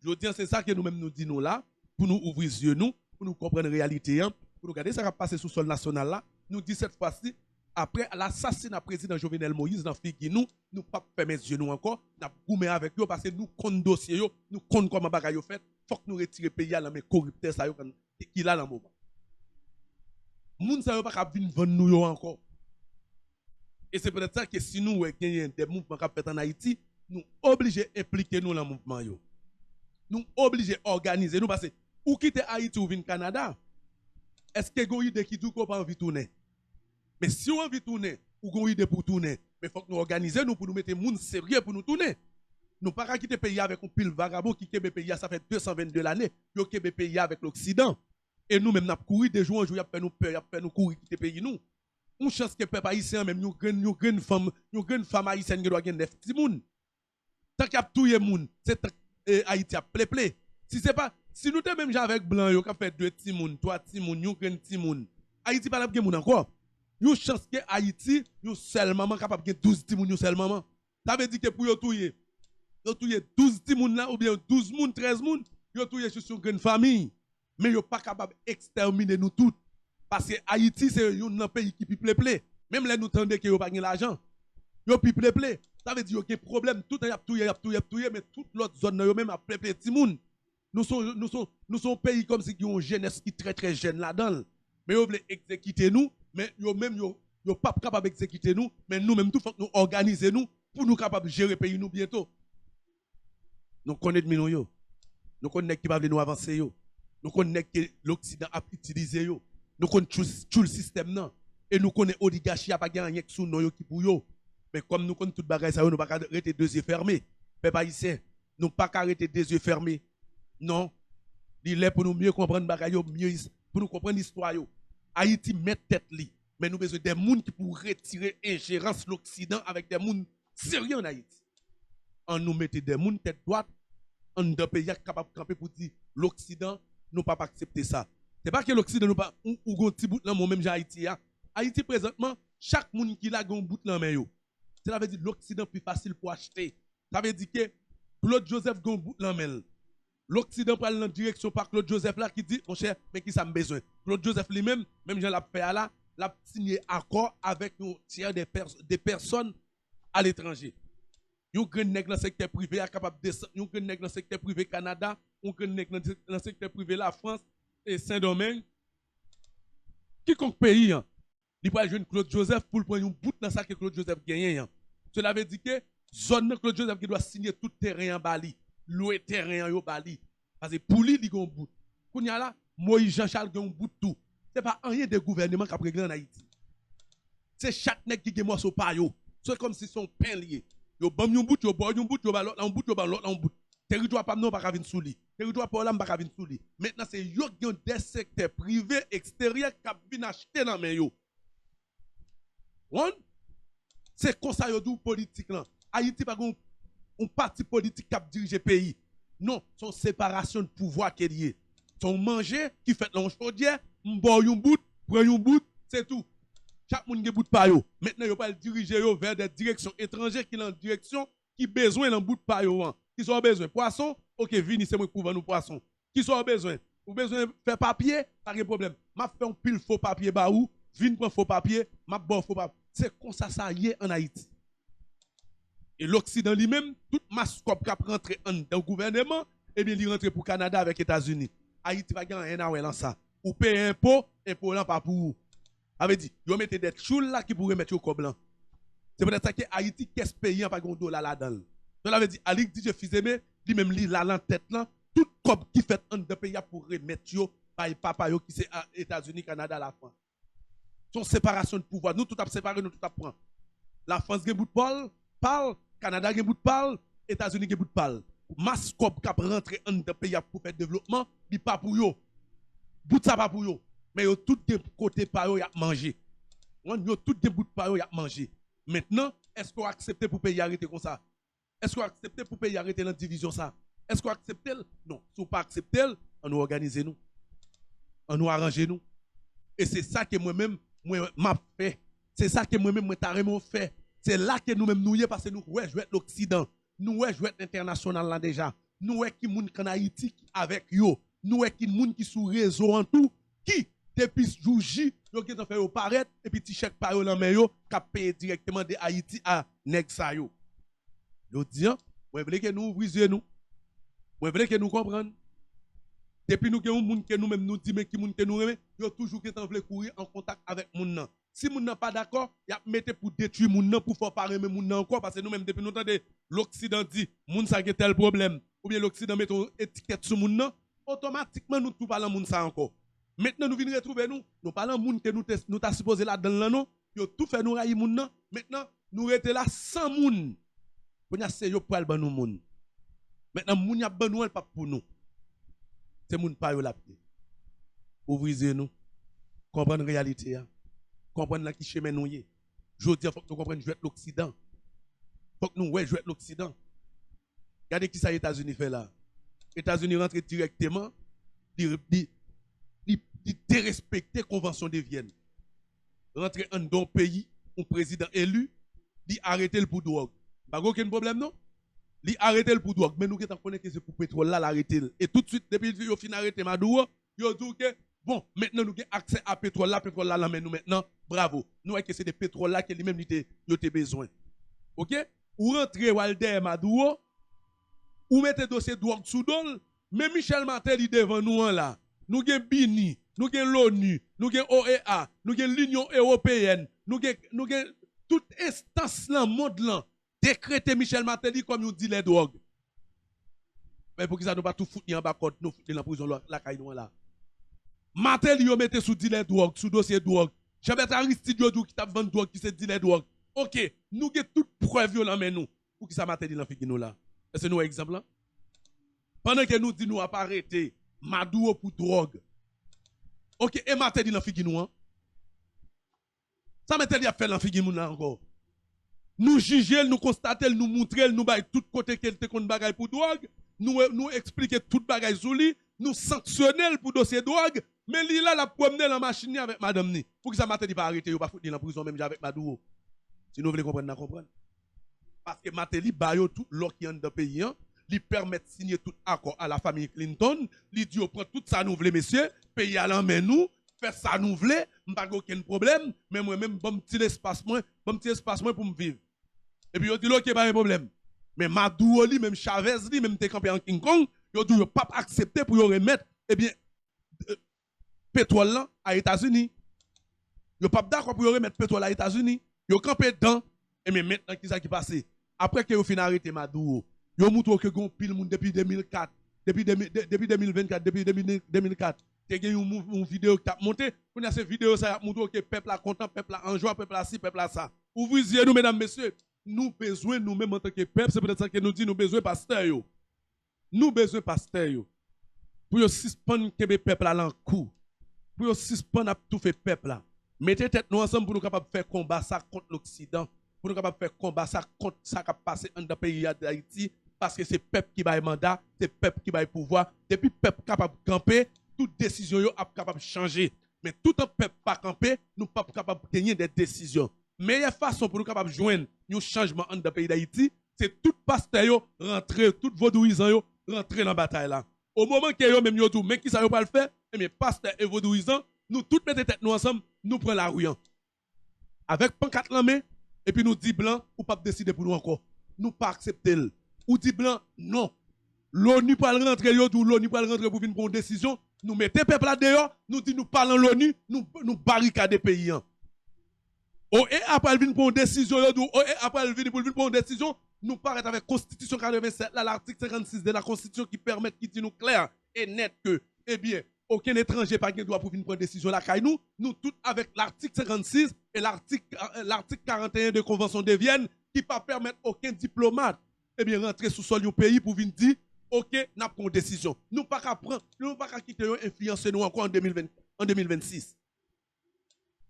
je dis c'est ça que nous même nous disons là pour nous ouvrir les yeux nous pour nous comprendre la réalité pour nous regarder ça va passer sous sol national là nous dit cette fois-ci après l'assassinat président Jovenel Moïse dans Figi nous pas fermer les yeux nous encore n'a goumé avec eux parce que nous compte dossier yo nous compte comment bagaille yo fait faut que nous retirer pays là mais corrupteur ça yo qui là dans moment moun ça yo pas venir vendre nous yo encore. Et c'est peut-être ça que si nous gagnons des mouvements qui fait en Haïti, nous obligés d'impliquer nous dans le mouvement. Nous obligés d'organiser nous parce que ou quitter Haïti ou venir Canada, est-ce que vous avez une idée qui dit qu'on pas envie de tourner? Mais si on a envie de tourner, ou qu'on a une idée pour tourner, mais il faut que nous organiser nous pour nous mettre moun sérieux pour nous tourner. Nous pas quitter pays avec un pile vagabond qui kebe pays ça fait 222 l'année, yo kebe pays avec l'Occident. Et nous même n'a couru des jours en jour, y a fait nous peur, y a fait nous courir quitter pays nous. On chance que peuple haïtien même nous grande femme haïtienne qui doit gagner 9 petits moun. Tant qu'il y a touye moun, c'est Haïti a ple. Si nous te même avec blanc yo qui fait 2 petits moun, 3 petits moun, nous grande petits moun. Haïti pas la gagner moun encore. Yo chance que Haïti yo seulement capable gagner 12 petits moun yo seulement. Ça veut dire que pour yo touye 12 petits moun là ou bien 12 moun, 13 moun, yo touye sur une grande famille. Mais yo pas capable exterminer nous toutes. Parce que Haïti, c'est un pays qui piple ple. Même là, nous tendez que vous n'avez pas l'argent. Vous piple ple. Ça veut dire qu'il y a un problème. Tout le monde y a touye, mais toute l'autre zone, vous même à ple ple. Nous sommes un pays comme si nous avons une jeunesse qui est très très jeune là-dedans. Mais vous voulez exécuter nous, mais vous même vous pas capable d'exécuter nous, mais nous-mêmes, tout faut nous organiser nous pour nous capables de gérer le pays nous bientôt. Nous connaissons nous. Nous connaissons qui va nous avancer. Nous connaissons que l'Occident a utilisé. Nous connaissons tout le système non et nous connaissons l'oligarchie a pas gagné sous nous qui pour yo mais comme nous connaissons toute bagaille ça nous pas arrêter deux yeux fermés peuple haïtien nous pas arrêter deux yeux fermés non il est pour nous mieux comprendre bagaille mieux pour nous comprendre l'histoire yo Haïti met tête li mais nous besoin des monde qui pour retirer ingérence l'Occident avec des monde sérieux en Haïti on nous mettait des monde tête droite en deux pays capable de camper pour dire l'Occident nous pas accepter ça. C'est pas que l'Occident nous pas ou gon petit bout là moi même Haïti a. Haïti présentement chaque monde qui la gon bout là main yo. Ça veut dire l'Occident plus facile pour acheter. Ça veut dire que Claude Joseph gon bout là main. L'Occident prend dans direction par Claude Joseph là qui dit mon cher mais qui ça me besoin. Claude Joseph lui-même même Jean l'a fait là, l'a signé accord avec un tiers des personnes à l'étranger. Yon grand nèg dans le secteur privé est capable de descendre, yon grand nèg dans le secteur privé Canada, yon grand nèg dans le secteur privé la France et Saint-Domingue. Quiconque pays, il peut jouer Claude Joseph pour prendre un bout dans ça que Claude Joseph gagne. Cela veut dire que zone Claude Joseph qui doit signer tout terrain en Bali, louer terrain en Bali. Parce que pour lui, il a un bout. Quand il y a là, Moïse Jean-Charles a un bout de tout. Ce n'est pas rien de gouvernement qui a pris en Haïti. C'est chaque nèg qui a un morceau par yo. C'est comme si son pain lié. Yo bam yon bout, yo boy yon bout, yo ba l'autre, yon bout, yo ba l'autre, yon bout. Territoire pas non pas ka vinn sou li. Territoire pas là pas ka vinn sou li. Maintenant c'est yo qui ont des secteurs privés extérieurs qui vinn acheter dans main yo. On c'est comme ça yo dou politique là. Haïti pas un parti politique qui dirige le pays. Non, son séparation de pouvoir qui est lié. Son manger qui fait l'on chaudière, m'boy yon bout, prend yon bout, c'est tout. Chaque monde qui bout pa yo. Maintenant yo pas diriger yo vers des directions étrangères qui dans direction qui besoin dans bout de pa yo. Qui sont besoin poisson, OK, vini c'est moi pour vendre poisson. Qui sont besoin ou besoin faire papier, pas de problème. M'a fait un pile faux papier ba ou, vinn prend faux papier, m'a bon faux papier. C'est comme ça y est en Haïti. Et l'Occident lui-même, toute masse qui a rentré dans le gouvernement, et bien il rentre pour Canada avec les États-Unis. Haïti va gagner un an dans ça. Ou payer impôt là pas pour vous. Avait dit, vous mettez des choules là qui pourraient mettre au cob blanc. C'est peut-être ça que Haïti, qu'est-ce pays pas de dollar là-dedans. Donc, avait dit, Alik dit, je fais lui même li là en tête là, tout cob qui fait un de pays pour remettre yo, par papa yo qui c'est États-Unis, Canada, la France. Son séparation de pouvoir. Nous tout a séparé, nous tout a prend. La France gen bout de parle, Canada gen bout de parle, États-Unis gen bout de parle. Masse cob qui rentre en de pays pour faire développement, il pas pour yo. Bout ça pas pour yo. Mais yo tout des côtés par yo y a mangé. Yo tout des bouts de par yo y a mangé. Maintenant, est-ce qu'on accepte pour pays arrêter comme ça? Est-ce qu'on accepte pour pays arrêter la division ça? Est-ce qu'on accepte? Non, si on pas accepter, on nous organise nous. On nous arrange nous. Et c'est ça que moi-même m'a fait. C'est ça que moi-même moi carrément fait. C'est là que nous-mêmes nous y parce que nous ouais jouer l'Occident. Nous ouais jouer l'international là déjà. Nous ouais qui moun en Haïti avec yo. Nous ouais qui moun qui sous réseau en tout qui depuis jour J, yo qui fait paraître et puis ti chèque par yo dans main yo qu'a payer directement de Haïti à nèg sa yo. Yo dit, moi voulez que nous ouvrions nous. Moi voulez que nous comprendre. Depuis nous que moun que nous même nous dit mais qui moun que nous remet, yo toujours qui veut courir en contact avec moun nan. Si moun nan pas d'accord, y a mettre pour détruire moun nan pour faire pas remet moun nan encore parce que nous même depuis nous entendez l'Occident dit moun ça a tel problème ou bien l'Occident met une étiquette sur moun nan, automatiquement nous tout parlons moun ça encore. Maintenant, nous venons retrouver nous parlons de monde que nous t'a supposé là dans l'anneau, nous tout fait nous railler moun nan. Maintenant, nous restons là sans moun. Pour nous c'est yo pour ban nous moun. Maintenant, moun y a ban nous pas pour nous. C'est moun pa yo la pied. Ouvrez nous. Comprendre la réalité comprendre là qui chemin nous y. Je dis faut que nous comprenions jouer l'Occident. Faut que nous ouais jouer l'Occident. Regardez qui ça les États-Unis fait là. Les États-Unis rentrent directement il dérespecter la convention de Vienne. Rentrer en don pays, un président élu, il arrête le pour drogue. Pas aucun problème non? Il arrête le pour drogue, mais nous qui connaissons que c'est pour pétrole là l'arrêter. Et tout de suite depuis il fin arrêter Maduro, il dit que bon, maintenant nous avons accès à pétrole là mais nous maintenant, bravo. Nous que c'est des pétroles là que lui-même il a besoin. OK? Ou rentrer Walder Maduro, ou mettez dossier drogue sous dol, mais Michel Martel il devant nous là. Nous avons Bini, nous avons l'ONU, nous avons OEA, nous avons l'Union européenne, nous avons toute instance dans le monde là, décrété Michel Martelly comme il dit les drogues. Mais pour que ça ne pas tout foutre en bas code, nous foutre dans la prison la caille là. Martelly yo mette sous dealer drogue, sous dossier drogue. Jean-Bertrand Aristide qui t'a vendu drogue qui se dealer drogue. OK, nous avons toute preuve là mais nous. Pour que ça Martelly dans figue nous là. Est-ce que nous exemple là? Pendant que nous dit nous a pas arrêté Maduro pour drogue. OK, et Martelly dans figue nous Ça Martelly a fait dans figue nous là encore. Nous juger, nous constater, nous montrer, nous bailler tout côté qu'elle te kon bagay pour drogue. nous expliquer toute bagaille sur lui, nous sanctionner pour dossier drogue, mais lui là, la promener dans la machine avec madame ni. Pour que ça Matéli pas arrêter, pas foutre dans la prison même avec Maduro. Si nous voulons comprendre, comprendre. Parce que Matéli bayo tout l'or qui est dans le pays, lui permet de signer tout accord à la famille Clinton, lui dit, on prend tout ça nous voulons, messieurs, pays à l'emmène nous, faire ça nous voulons, pas aucun problème, mais moi-même, bon petit espace moins pour me vivre. Et puis, on dit, ok, pas un problème. Mais Maduro, lui, même Chavez, lui, même campé en King Kong, il dit, pas accepter pour remettre, eh bien, pétrole là à États-Unis. Il pas d'accord pour remettre pétrole à États-Unis. Il campé dedans, et mais maintenant, qui ça qui passe? Après que vous finissez arrêter Maduro, vous montrez que vous pile monde depuis 2004, depuis 2024, depuis 2004. Il y a une vidéo qui a monté. Vous avez cette vidéo, ça montre que le peuple est content, le peuple est en joie, le peuple est ci, le peuple est ça. Ouvrez nous, mesdames, messieurs. Nous besoin, nous-mêmes en tant que peuple, c'est peut-être ça que nous dit, nous besoin pasteur. Nous besoin pasteur. Pour suspendre le peuple à l'encoup. Pour suspendre tout fait peuple là. Mettez tête nous ensemble pour nous capables de faire combat ça contre l'Occident. Pour nous capables de faire combat ça contre ça qui a passé dans le pays d'Haïti. Parce que c'est le peuple qui va le mandat, c'est le peuple qui va le pouvoir. Depuis le peuple capable de camper, toute décision est capable de changer. Mais tout un peuple pas camper, nous ne sommes pas capables de gagner des décisions. Meilleure façon pour nous capables de joindre un changement dans le pays d'Haïti, c'est tout pasteur rentrer, tout vaudouisant rentrer dans la bataille là. Au moment que yo même yo tout, mais qui ça yo pas le faire, et bien pasteur et vaudouisant, nous toutes mettez tête nous ensemble, nous prenons la rue. Avec pancarte en main, et puis nous dit blanc, ou pas décider pour nous encore. Nous pas accepter. Ou dit blanc, non. L'ONU pas rentrer yo tout, l'ONU pas rentrer pour venir prendre une décision. Nous mettez peuple là dehors, nous dit nous parlons l'ONU, nous barricader pays. Et après venir prendre une décision, après venir prendre une décision, nous paraît avec Constitution 87, l'article 56 de la Constitution qui permet, qui dit nous clair et net que, eh bien, aucun étranger pas de droit pour venir prendre une décision là, nous tous avec l'article 56 et l'article 41 de la Convention de Vienne qui ne permettre aucun diplomate, eh bien, rentrer sous sol du pays pour venir dire, ok, n'a pas une décision. Nous pas qu'à prendre, nous pas qu'à quitter influencer nous encore en 2026.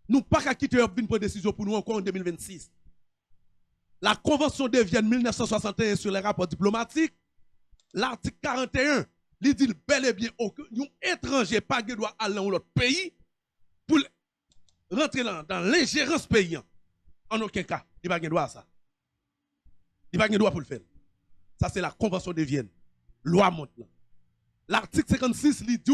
Nous pas qu'à quitter venir prendre décision pour nous encore en 2026. La Convention de Vienne 1961 sur les rapports diplomatiques, l'article 41, il dit bel et bien qu'un étranger pas de droit aller dans l'autre pays pour rentrer dans l'ingérence pays. En aucun cas, il n'a pas de droit à ça. Il n'a pas de droit pour le faire. Ça, c'est la Convention de Vienne. Loi monte là. L'article 56, il dit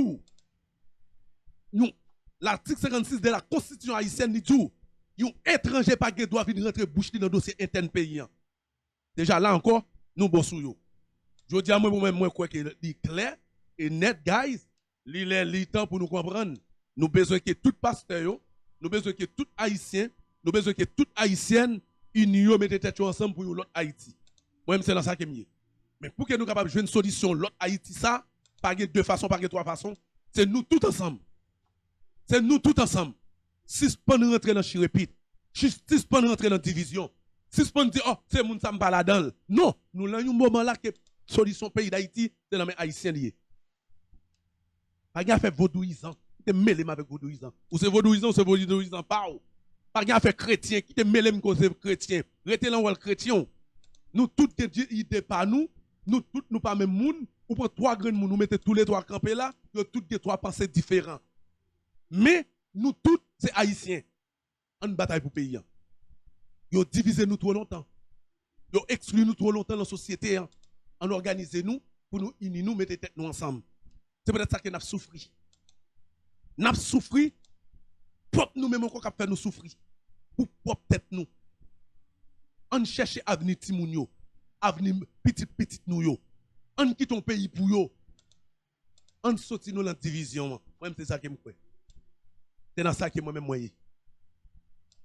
l'article 56 de la Constitution haïtienne, il dit un étranger pas de droit venir rentrer bouche dans le dossier interne pays. Déjà là encore, nous bossons yo. Je dis à moi-même, moi, quoi que c'est clair et net, guys, il est temps pour nous comprendre. Nous besoin que tout pasteur, nous besoin que tout haïtien, nous besoin que toute haïtienne, unis, mettez tête ensemble pour l'autre Haïti. Moi-même, c'est dans ça que je suis. Mais pour que nous soyons capables de jouer une solution, l'autre Haïti, ça, pas de deux façons, pas de trois façons, c'est nous tous ensemble. C'est nous tous ensemble. Si ce pas rentrer dans chirépite, si ce pas rentrer dans division, si ce pas dire, oh, c'est moun ça me parle là-dedans. Non, nous avons un moment là que solution pays d'Haïti, c'est dans les Haïtiens liés. Pas de fait vaudouisant, qui te mêlé avec vaudouisant. Ou c'est vaudouisant, pas ou. Pas de fait chrétien, qui te mêlé avec chrétien. Restez là où le chrétien. Nous tous idées par nous tous nous pas même moun, ou prend trois grands moun, nous mettez tous les trois campés là, nous tous des trois pensées différents. Mais nous tous c'est haïtiens. En bataille pour pays. Ils ont divisé nous trop longtemps. Ils ont exclu nous trop longtemps dans la société. En organisé nous pour nous unir, nous mettre tête nous ensemble. C'est peut-être ça que nous avons souffert. Nous avons souffert, propre nous-mêmes encore qui fait nous souffrir. Pour propre tête nous. On cherche avenir Timounio, avenir petit nous yo. On quitte ton pays pour yo. On sorti nous dans la division. Moi c'est ça que me crois. C'est dans ça que moi même moi. Et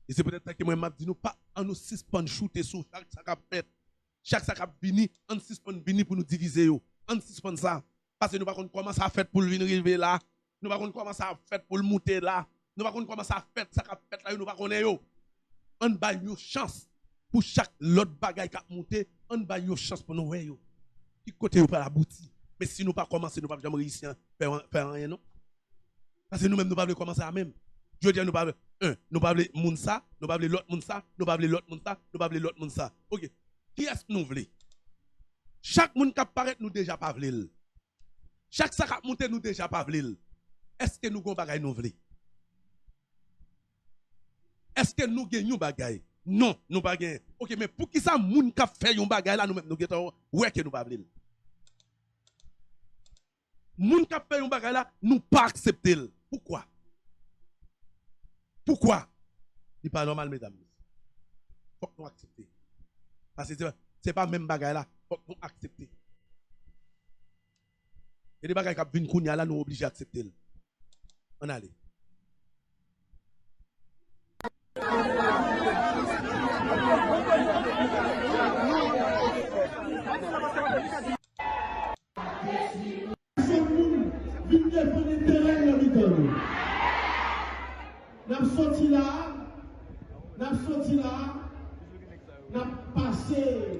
c'est peut-être ça que moi m'a dit nous pas en nous suspendre shooter sur chaque ça qu'a fait. Chaque ça qu'a vini, on suspend vini pour nous diviser yo. On suspend ça parce que nous pas comment ça fait pour venir arriver là. Nous pas comment ça fait pour le monter là. Nous pas comment ça fait ça qu'a fait là nous pas connaît yo. On ba yo chance. Pour chaque l'autre bagaille qui a monté, on va y avoir chance pour nous voir. Qui côté ou pas la boutique. Mais si nous pas commencer, nous pas jamais réussir faire rien non. Parce que nous-mêmes nous pas commencer à même. Je veux dire nous pas nous pas moun ça, nous pas l'autre moun ça, nous pas l'autre moun ça, nous pas l'autre moun ça. OK. Qui est-ce que nous voulons? Chaque monde qui paraît nous déjà pas vle. Chaque ça qui monte nous déjà pas vle. Est-ce que nous gon bagay nous vle? Est-ce que nous gagnons bagay? Non, nous pas gagner. OK, mais pour qui ça moun qui fait yon bagay là nous même nous geton ouais que nous pas vle. Moun qui fait yon bagay là nous pas accepter. Pourquoi? Pourquoi? C'est pas normal mesdames. Faut que nous accepter. Parce que c'est pas même bagay là, faut que nous accepter. Et des bagay qui viennent kounya là nous obligés d'accepter. On allez. N'a sorti là, n'a passé.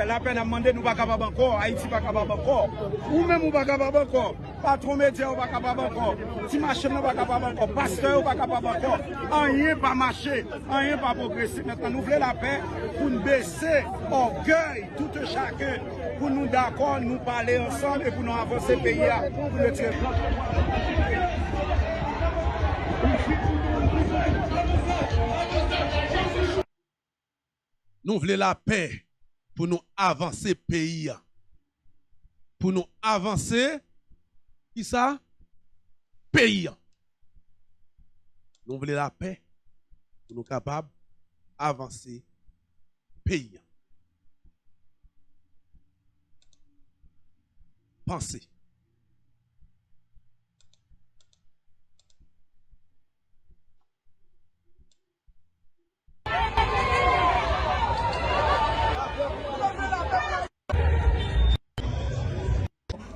La peine a demandé nous pas capable encore, Haïti pas capable encore, ou même ou pas capable encore, patron média ou pas capable encore, si machine ou pas capable encore, pasteur ou pas capable encore, rien pas marcher, rien pas progresser. Maintenant nous voulons la paix pour nous baisser orgueil tout chacun, pour nous d'accord, nous parler ensemble et pour nous avancer le pays pour le tirer. Nous voulons la paix pour nous avancer pays. Pour nous avancer, qui ça? Pays. Nous voulons la paix pour nous capables d'avancer pays. Pensez.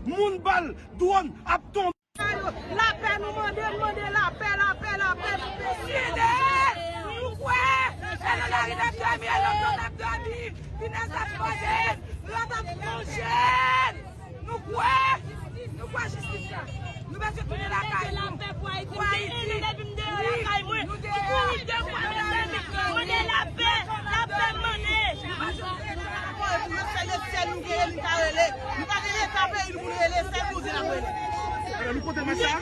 Moun bal, douane, ap tombe. La paix, nous demandons la paix. Nous quoi? Elle nous arrive à dormir, elle nous dormir. Finesse à poser, l'autre prochaine. Nous quoi justice là? Nous allons tourner la caille. La paix pour Haïti. Nous comptons ça.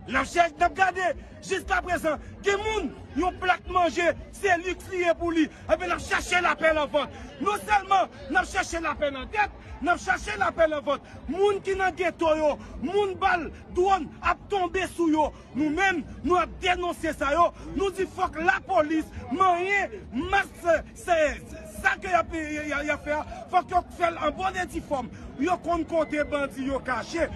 N'a cherché de regarder jusqu'à présent que moun yon plaque manger c'est luxe pour lui et bien n'a cherché la paix en vote. Non seulement n'a cherché la paix en tête, n'a cherché la paix en vote. Moun qui dans ghetto yo, moun bal douane a tombé sous yo. Nous-mêmes nous a dénoncé ça yo. Nous dit faut que la police moyen masse c'est ça que y a fait, faut qu'on fasse un bon uniforme. Yo kon côté bandi yo caché.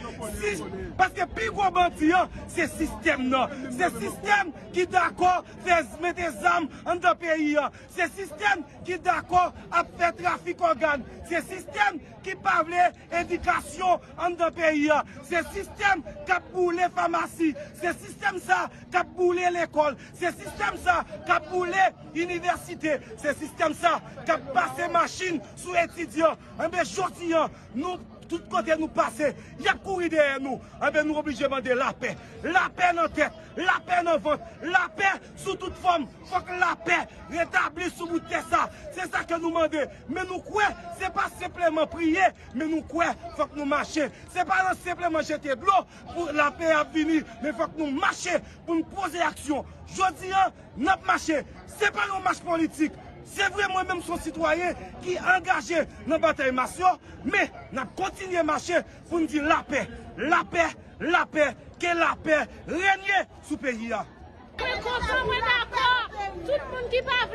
Parce que plus gros bandi c'est système non. C'est système qui d'accord faire mettre des armes dans le pays. C'est système qui d'accord à faire trafic organes. C'est système qui parle éducation dans le pays. C'est système qui a boulé pharmacie. C'est système ça qui a boulé l'école. C'est système ça qui a boulé université. C'est système ça qui a passé machine sous étudiants. Mais aujourd'hui, nous tout côté nous passer, il y a couru derrière nous. Eh bien, nous obligés de demander la paix. La paix dans la tête, la paix dans le ventre, la paix sous toute forme. Il faut que la paix rétablisse sous bout de ça. C'est ça que nous demandons. Mais nous croyons, ce n'est pas simplement prier, mais nous croyons, il faut que nous marchions. Ce n'est pas simplement jeter de l'eau pour la paix à venir, mais il faut que nous marchions pour nous poser action. Je dis, notre marché, ce n'est pas une marche politique. C'est vrai, moi-même, son citoyen qui est engagé dans la bataille martiale, mais nous continuons à marcher pour nous dire la paix, la paix, la paix, que la paix règne sous le pays. On est content, on est d'accord. Tout le monde qui parle,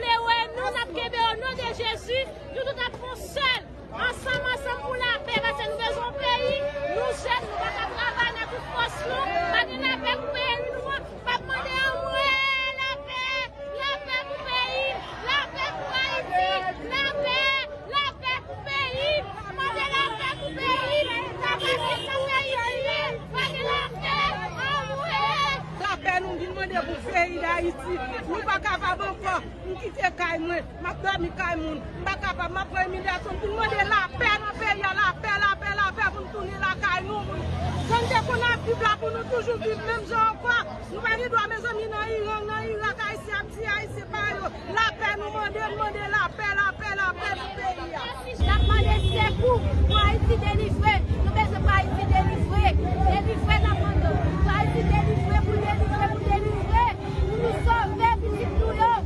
nous avons au nom de Jésus, nous nous avons seul, ensemble pour la paix, parce que nous faisons pays, nous jeunes, nous allons travailler dans toute force, pas de la paix pour pays, nous ne pas demander à moi la paix pour pays, la paix pour Haïti, la paix pour pays, demander la paix pour pays, la paix pour Haïti, pas de la paix à moi. La paix nous demande pour le pays d'Haïti. Nous ne sommes pas capables encore de quitter Kaimoun. Nous sommes pas capables de prendre humiliation pour demander la paix dans le pays, la paix pour nous tourner la Kaimoun. Quand on a vivre là pour nous toujours vivre même genre quoi. Nous ne pouvons pas mes amis dans l'Irak, Haïti, la paix nous demande la paix pour le pays. La demande secours pour Haïti délivrer. Nous ne sommes pas Haïti délivrer. Délivrer la demande. Haïti délivrer pour délivrer. Pour nous sauver, petit touillot.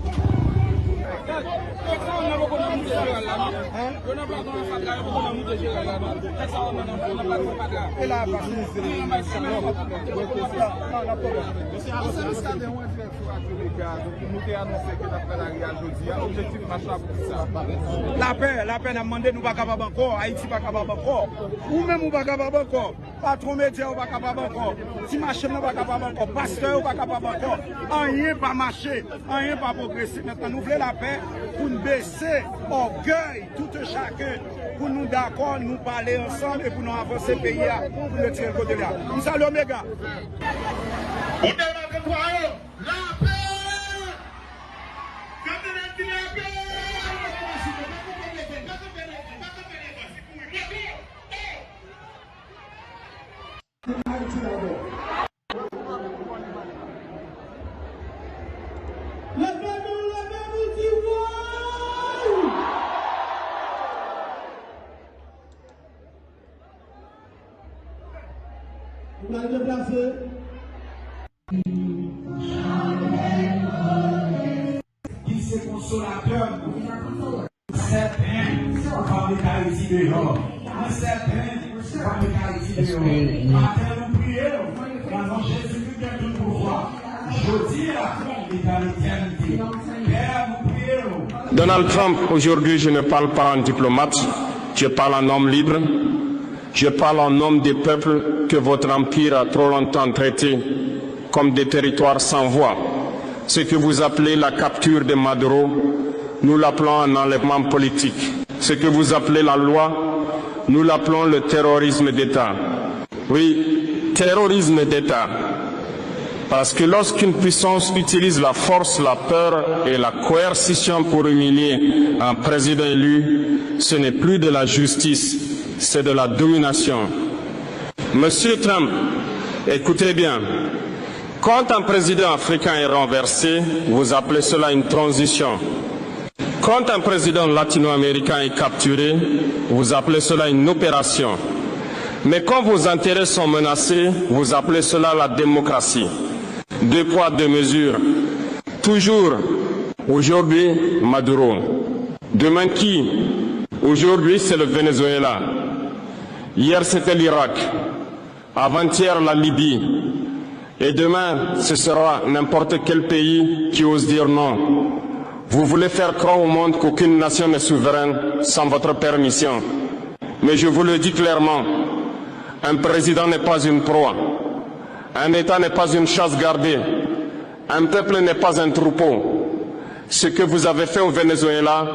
La paix n'a demandé, nous ne sommes pas capables encore. Haïti pas capable encore. Ou même nous pas capable encore. Patron média, pas capable encore. Si machin n'est pas capable encore. Pasteur, pas capable encore. Rien pas marcher, rien pas progresser. Maintenant, nous voulons la paix pour nous baisser orgueil, tout chacun. Pour nous d'accord, nous parler ensemble et pour nous avancer le pays pour nous tirer le côté là. Nous saluons mes gars. La paix! Levez-vous, dis wow! Vous allez déplacer. Il se consolateur. C'est bien, quand les Haïti dehors. C'est bien, quand les Haïti dehors. Matin, nous prions, dans Jésus-Christ qui a tout pouvoir. Je dis à l'éternité, Père, nous prions. Donald Trump, aujourd'hui, je ne parle pas en diplomate, je parle en homme libre, je parle en nom des peuples que votre empire a trop longtemps traités comme des territoires sans voix. Ce que vous appelez la capture de Maduro, nous l'appelons un enlèvement politique. Ce que vous appelez la loi, nous l'appelons le terrorisme d'État. Oui, terrorisme d'État. Parce que lorsqu'une puissance utilise la force, la peur et la coercition pour humilier un président élu, ce n'est plus de la justice, c'est de la domination. Monsieur Trump, écoutez bien, quand un président africain est renversé, vous appelez cela une transition. Quand un président latino-américain est capturé, vous appelez cela une opération. Mais quand vos intérêts sont menacés, vous appelez cela la démocratie. Deux poids, deux mesures. Toujours, aujourd'hui, Maduro. Demain qui? Aujourd'hui, c'est le Venezuela. Hier, c'était l'Irak. Avant-hier, la Libye. Et demain, ce sera n'importe quel pays qui ose dire non. Vous voulez faire croire au monde qu'aucune nation n'est souveraine sans votre permission. Mais je vous le dis clairement, un président n'est pas une proie. Un État n'est pas une chasse gardée. Un peuple n'est pas un troupeau. Ce que vous avez fait au Venezuela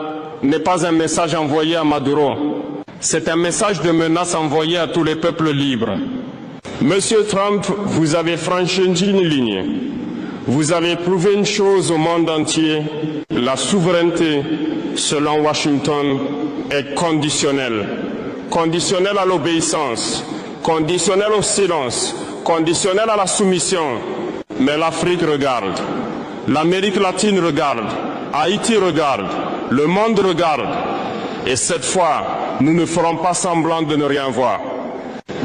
n'est pas un message envoyé à Maduro. C'est un message de menace envoyé à tous les peuples libres. Monsieur Trump, vous avez franchi une ligne. Vous avez prouvé une chose au monde entier. La souveraineté, selon Washington, est conditionnelle. conditionnel à l'obéissance, conditionnel au silence, conditionnel à la soumission. Mais l'Afrique regarde, l'Amérique latine regarde, Haïti regarde, le monde regarde. Et cette fois, nous ne ferons pas semblant de ne rien voir.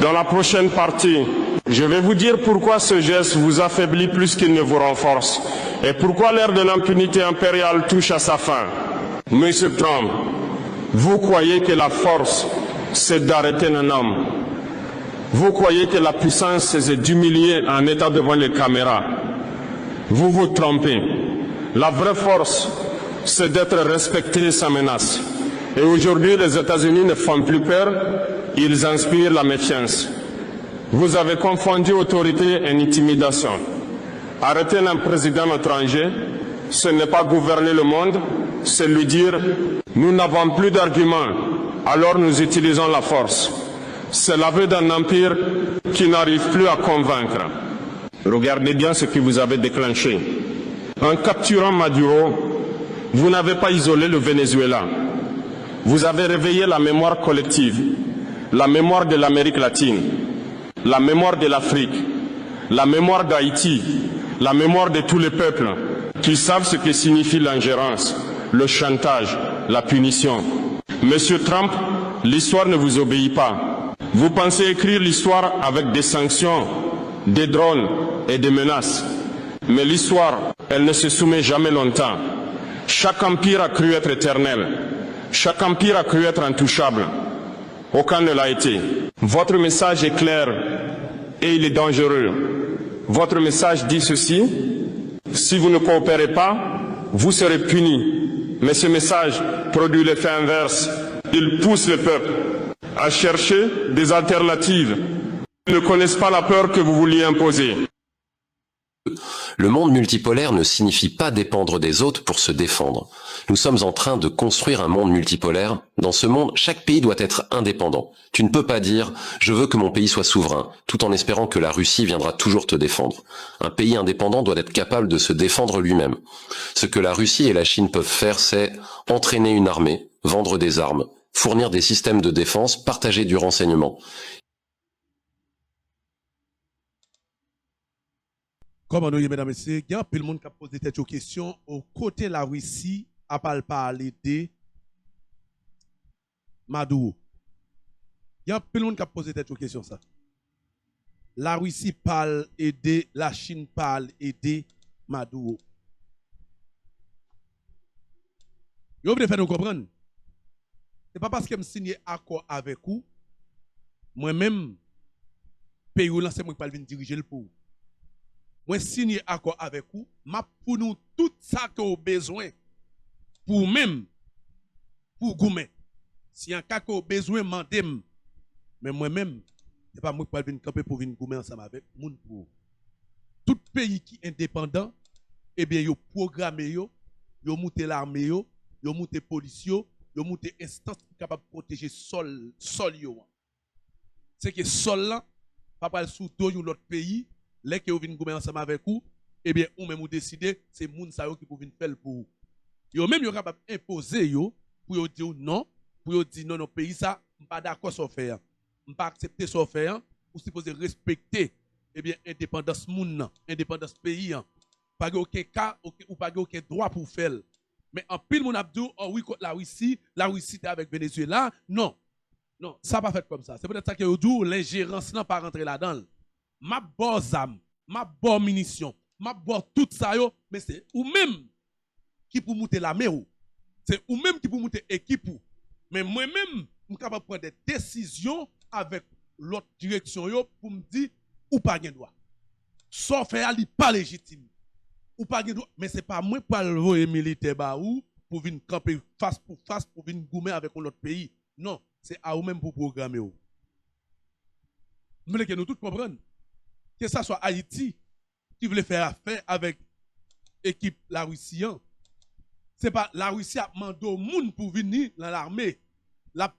Dans la prochaine partie, je vais vous dire pourquoi ce geste vous affaiblit plus qu'il ne vous renforce et pourquoi l'ère de l'impunité impériale touche à sa fin. Monsieur Trump, vous croyez que la force, c'est d'arrêter un homme. Vous croyez que la puissance, c'est d'humilier un État devant les caméras. Vous vous trompez. La vraie force, c'est d'être respecté sans menace. Et aujourd'hui, les États-Unis ne font plus peur, ils inspirent la méfiance. Vous avez confondu autorité et intimidation. Arrêter un président étranger, ce n'est pas gouverner le monde, c'est lui dire « nous n'avons plus d'arguments, alors nous utilisons la force ». C'est l'aveu d'un empire qui n'arrive plus à convaincre. Regardez bien ce que vous avez déclenché. En capturant Maduro, vous n'avez pas isolé le Venezuela. Vous avez réveillé la mémoire collective, la mémoire de l'Amérique latine, la mémoire de l'Afrique, la mémoire d'Haïti, la mémoire de tous les peuples qui savent ce que signifie l'ingérence, le chantage, la punition. Monsieur Trump, l'histoire ne vous obéit pas. Vous pensez écrire l'histoire avec des sanctions, des drones et des menaces. Mais l'histoire, elle ne se soumet jamais longtemps. Chaque empire a cru être éternel. Chaque empire a cru être intouchable. Aucun ne l'a été. Votre message est clair et il est dangereux. Votre message dit ceci: si vous ne coopérez pas, vous serez punis. Mais ce message produit l'effet inverse. Il pousse le peuple à chercher des alternatives. Ils ne connaissent pas la peur que vous vouliez imposer. Le monde multipolaire ne signifie pas dépendre des autres pour se défendre. Nous sommes en train de construire un monde multipolaire. Dans ce monde, chaque pays doit être indépendant. Tu ne peux pas dire « je veux que mon pays soit souverain », tout en espérant que la Russie viendra toujours te défendre. Un pays indépendant doit être capable de se défendre lui-même. Ce que la Russie et la Chine peuvent faire, c'est entraîner une armée, vendre des armes, fournir des systèmes de défense, partager du renseignement. Comment nous, mesdames et messieurs, il y a peu de monde qui a posé cette question au côté de la Russie, à parler de Maduro. Il y a peu de monde qui a posé cette question ça. La Russie parle aider, la Chine parle aider Maduro. Vous devez faire nous comprendre. Ce n'est pas parce que je signe accord avec vous, moi-même, pays où c'est moi qui vais diriger le pour. Moi, signe accord avec vous, m'a pour nous tout ça que vous avez besoin, pour même, pour vous-même. Si un cas que vous avez besoin, mandem. Mais moi-même, ce n'est pas moi qui vais venir camper pour venir goumer ensemble avec moun pour. Tout pays qui est indépendant, eh bien, vous programmez, vous montez l'armée, vous montez la police, vous montez instance capable de protéger sol. C'est que sol là, pas sous dos de l'autre pays. Les qui viennent gouverner ensemble avec vous, eh bien, ou même vous décidez, c'est moun sa yo qui pour venir faire pour vous. Yo même yo capable imposer yo pour dire non, pour dire non non pays ça, pas d'accord sur faire. Pas accepter sur faire, ou supposé respecter eh bien indépendance moun, indépendance pays. Pas aucun cas ou pas aucun droit pour faire. Mais en pile mon abdou, oh oui contre la Russie est avec Venezuela, non. Non, ça pas fait comme ça. C'est peut-être ça que yo dit l'ingérence n'a pas rentrer là-dedans. Ma bonne âme, ma bonne munition, ma bonne tout ça yo, mais c'est ou même qui pour monter la mer. C'est ou même qui pour monter équipe. Mais moi-même, je suis capable de prendre des décisions avec l'autre direction yo pour me dire ou pas gen droit. Sauf faire ali pas légitime. Ou pas gen droit, mais c'est pas moi pour le militaire ba ou pour venir camper face pour venir goumer avec l'autre pays. Non, c'est à vous même pour programmer. Vous voulez que nous tous comprenions que ça soit Haïti qui voulait faire affaire avec l'équipe la Russie. C'est pas la Russie a demandé au monde pour venir dans l'armée, la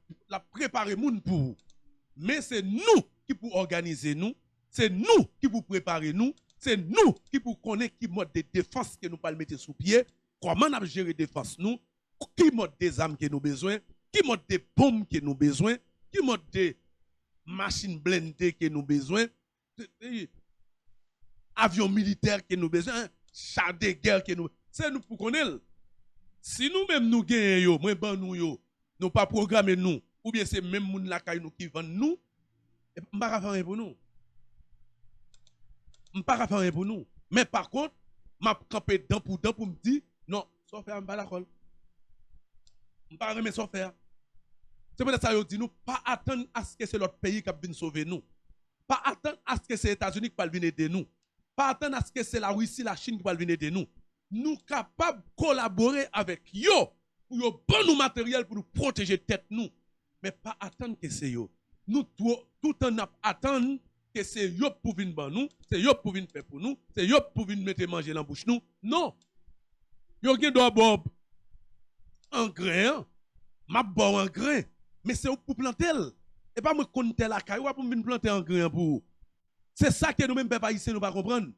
préparer monde pour vous. Mais c'est nous qui pour organiser nous, c'est nous qui pour préparer nous, c'est nous qui pour connaître qui mode de défense que nous pas mettre sous pied, comment nous gérer défense nous, qui mode des armes que nous besoin, qui mode des bombes que nous besoin, Qui mode de machine blindée que nous besoin, avion militaire que nous besoin, char de guerre que nous, c'est nous pour connaître. Si nous-mêmes nous gagnons, moi ban nous pas programmer nous, ou bien c'est même moun la kay nous qui vend nous, on pas faire pour nous. On pas faire pour nous. Mais par contre, m'a campé dent pour me dire non, sans faire pas d'accord. On pas remettre sans faire. C'est pour ça que je dis nous pas attendre à ce que c'est l'autre pays qui vienne sauver nous. Pas attendre à ce que c'est les États-Unis qui va venir aider nous. Pas attendre à ce que c'est la Russie, la Chine qui va venir aider nous. Nous capables de collaborer avec eux pour yo bon nous matériel pour nous protéger tête nous. Mais pas attendre que c'est eux. Nous tout en attendre que c'est eux pour venir ban nous, c'est eux pour venir faire pour nous, c'est eux pour venir mettre manger dans la bouche nous. Non. Yo gen doit bob un grain, m'a bon un grain, mais c'est pour planter. Et pas me compter la caille pour venir planter un grain pour. C'est ça que nous-mêmes peuple haïtien nous pas comprendre.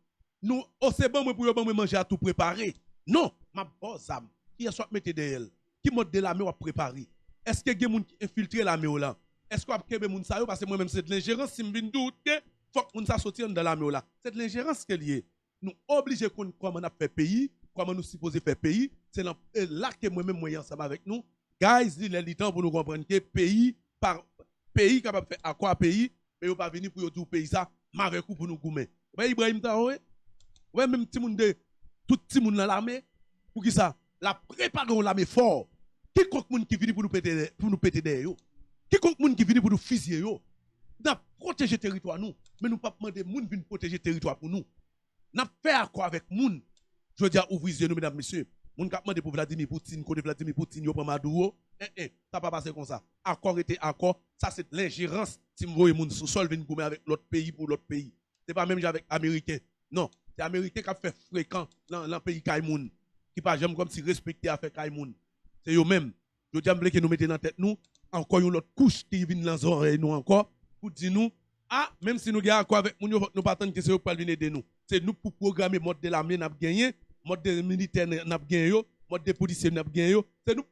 Nous c'est bon pour yo bon manger à tout préparer. Non, m'a bon zam. Qui est soit mettre derrière. Qui mode de la mer préparer. Est-ce que gen moun qui infiltrer la mer là? Est-ce qu'on a kebe moun sa yo parce que moi même c'est de l'ingérence si me vinn doute que faut que moun sa sortir dans la mer là. C'est de l'ingérence qui est lié. Nous obligés comment on a fait pays, comment nous supposé faire pays, c'est là que moi même moyen ensemble avec nous. Guys, il est temps pour nous comprendre que pays par pays capable faire à quoi pays, mais on pas venir pour tout pays ça, avec pour nous goumer. Ouais Ibrahim Traoré. Ouais même petit monde tout petit monde dans l'armée pour qui ça? La préparer l'armée fort. Qui compte moun qui vient pour nous péter derrière? Qui compte moun qui vient pour nous fusiller yo? N'a protéger territoire nous, mais nous pas demander moun vinn protéger territoire pour nous. N'a fait accord avec moun. Je veux dire ouvrir les yeux nous mesdames messieurs. Moun ka demandé pour Vladimir Poutine, côté Vladimir Poutine yo prend Maduro. Ça pas passer comme ça. Accord était accord, ça c'est l'ingérence si vous voyez moun sous sol vinn goumer avec l'autre pays pour l'autre pays. C'est pas même avec américain. Non, c'est américain qui a fait fréquent dans le pays Kaimoun qui pas jamais comme si respecter affaire Kaimoun. C'est eux même. Je dis que nous mettons dans la tête nous encore une autre couche qui vient dans les oreilles nous encore pour dire nous même si nous gagnons avec nous nous pas attendre que c'est eux pour venir aider nous. C'est nous pour programmer mode de l'armée n'a gagné, mode de militaire n'a gagné, mode de policier n'a gagné. C'est nous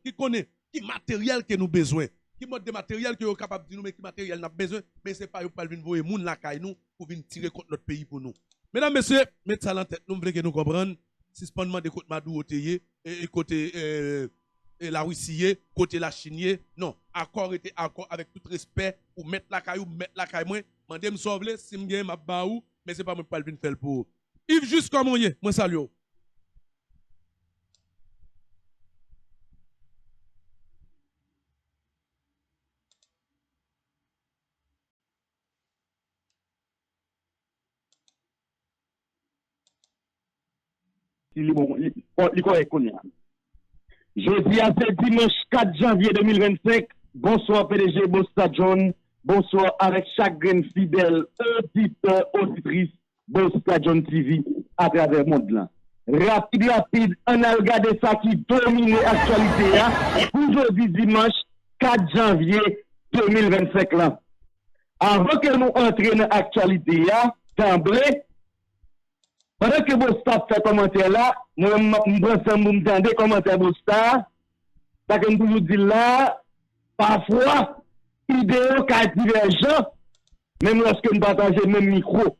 qui connaît qui matériel que nous besoin, qui mode de matériel que nous capable de dire nous mais qui matériel n'a besoin mais c'est pas eux pour venir voir moun la caille nous pour venir tirer contre notre pays pour nous. Mesdames messieurs, mettez ça en tête nous voulons que nous comprendre suspendement de côté Madou et côté la Russie, côté la Chine, non, accord était accord avec tout respect pour mettre la caillou, mettre la caille moi, mandez me sauver si me gagne ma baou, mais c'est pas moi qui faire pour. Yves juste comme on y est, moi salue. Jeudi à ce dimanche 4 janvier 2025, bonsoir PDG Bosta John, bonsoir avec chaque graine fidèle, auditeur, auditrice, Bosta John TV à travers le monde là. Rapide, on a regardé ça qui domine l'actualité aujourd'hui dimanche 4 janvier 2025 là. Avant que nous entrions dans l'actualité d'emblée, pendant que Bosta fait commentaire là, moi, je me demande commentaire Bosta, parce que nous dis là, parfois, idéaux qui divergents, même lorsque nous partageons le même micro.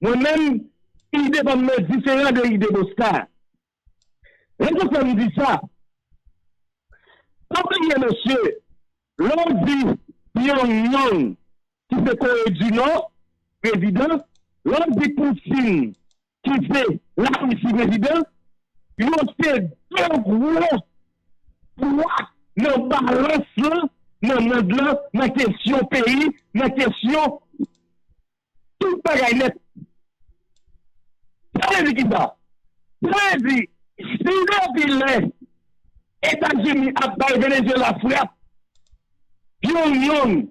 Moi-même, idée va me différent de l'idée Bosta. Et pourquoi nous dit ça? Comprenez, monsieur, l'on dit Pyongyang, qui fait Corée du Nord, président, l'on dit Poutine, qui fait la Russie président, ils ont fait deux gros poids dans le balance, dans le monde, dans la question pays, dans la question tout bagaille net. Ça veut dire qui ça? Ça veut dire, si les États-Unis a baillé Venezuela frappe, Pyongyang,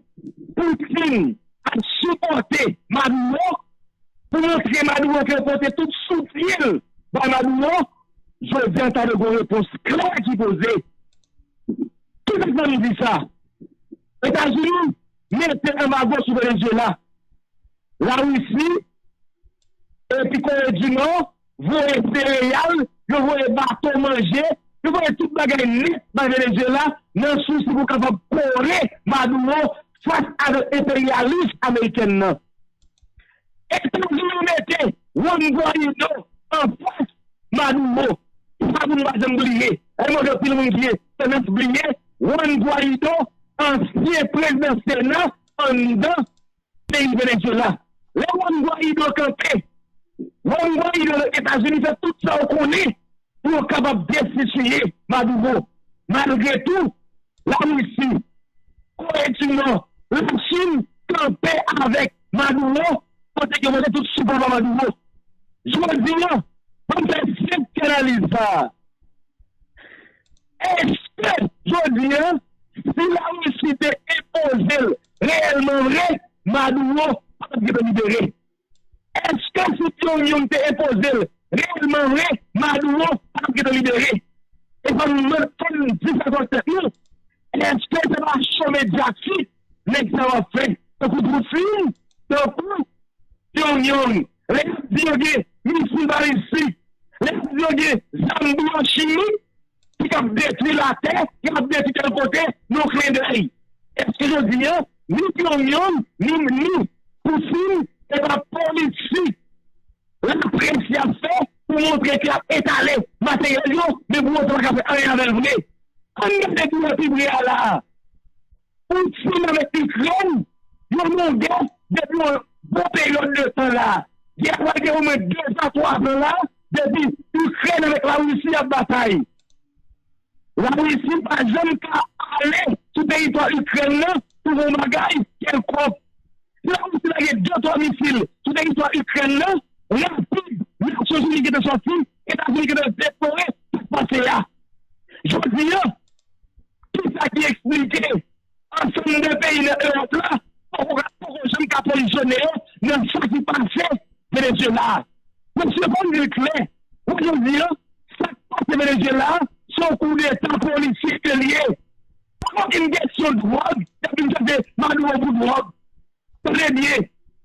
Poutine a supporté Maduro, pour montrer Maduro qu'il portait tout soutien par Maduro, je viens à une réponse claire qui posait. Tout le monde dit ça. Les États-Unis mettent un embargo sur Venezuela. La Russie, et puis Corée du Nord, voient les céréales, vous voyez les bateaux manger, vous voyez tout le bagage net dans Venezuela, dans le souci pour capable courir Maduro face à l'impérialisme américain. États-Unis mettaient Juan Guaido en face Maduro. Ça vous ne pas oublier. Et moi, je suis le qui est oublié. Juan Guaido, ancien président Sénat, en dedans, pays Venezuela. Les Juan Guaido campé. Juan Guaido, les États-Unis fait tout ça qu'on connaît pour être capable de destituer Maduro. Malgré tout, la Russie, correctement, la Chine campait avec Maduro, parce que vous êtes tous super par Maduro. Je veux dire, on fait cette canaliser ça. Est-ce que, je veux dire, si la Russie était imposée réellement vrai, Maduro pas de libérer. Est-ce que si Pyongyang était imposé réellement vrai, Maduro pas de libérer? Et pas nous mettre comme 10 secondes techniques. Est-ce que c'est la show médiatique, mais que ça va faire? Donc, pour film, donc, Pyongyang, les diogés, missiles balistiques, les diogés, zambouans chimiques, qui ont détruit la terre, qui ont détruit quel côté, nos clins d'œil. Est-ce que je dis, ni Pyongyang, ni Poutine, et la politique, la presse a fait pour montrer qu'il a étalé matériel, mais pour montrer qu'il a fait rien avec vous. On a des doubles là. Poutine avec l'Ukraine, il y a mon gars, depuis une bonne période de temps là. Il y a au moins 2 à 3 ans là, depuis l'Ukraine avec la Russie en bataille. La Russie, par exemple, qu'à aller sur le territoire ukrainien pour un bagage qu'elle compte. La Russie a eu 2-3 missiles sur le territoire ukrainien, rapide, les Nations Unies qui sont sorties, les États-Unis qui sont déplorés, tout passer là. Je veux dire, tout ça qui explique ensemble de pays de l'Europe là, pour que je positionné dans ce qui passait Venezuela. Monsieur Bonne clair, aujourd'hui, ça qui passe Venezuela, son coup d'état politique lié. Pas une question de drogue, il y a une question de Maduro pour drogue. Très bien.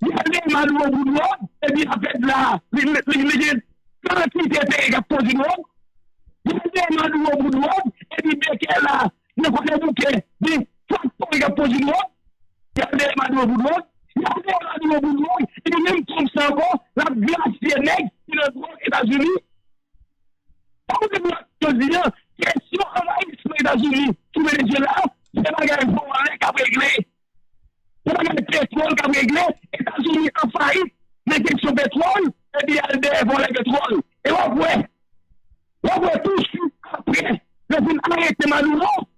Il y a des Maduro pour drogue, et puis après là, quand il était à poser drogue, il y a des Maduro pour drogue, et puis dès qu'elle a, il y a des bouquets, des facteurs qui posent drogue, il y a des Maduro pour drogue, il y a des Maduro pour drogue, et puis même comme ça encore, la glacière nègre, qui est drogue aux États-Unis. Question envahissement aux États-Unis, sur Venezuela, c'est pas gagné pour aller qu'à régler. C'est pas gagné pétrole qu'à régler, États-Unis en faillite, mais question pétrole, et puis il y a des volets pétrole. Et on voit tout de suite après, le film arrêté Maduro,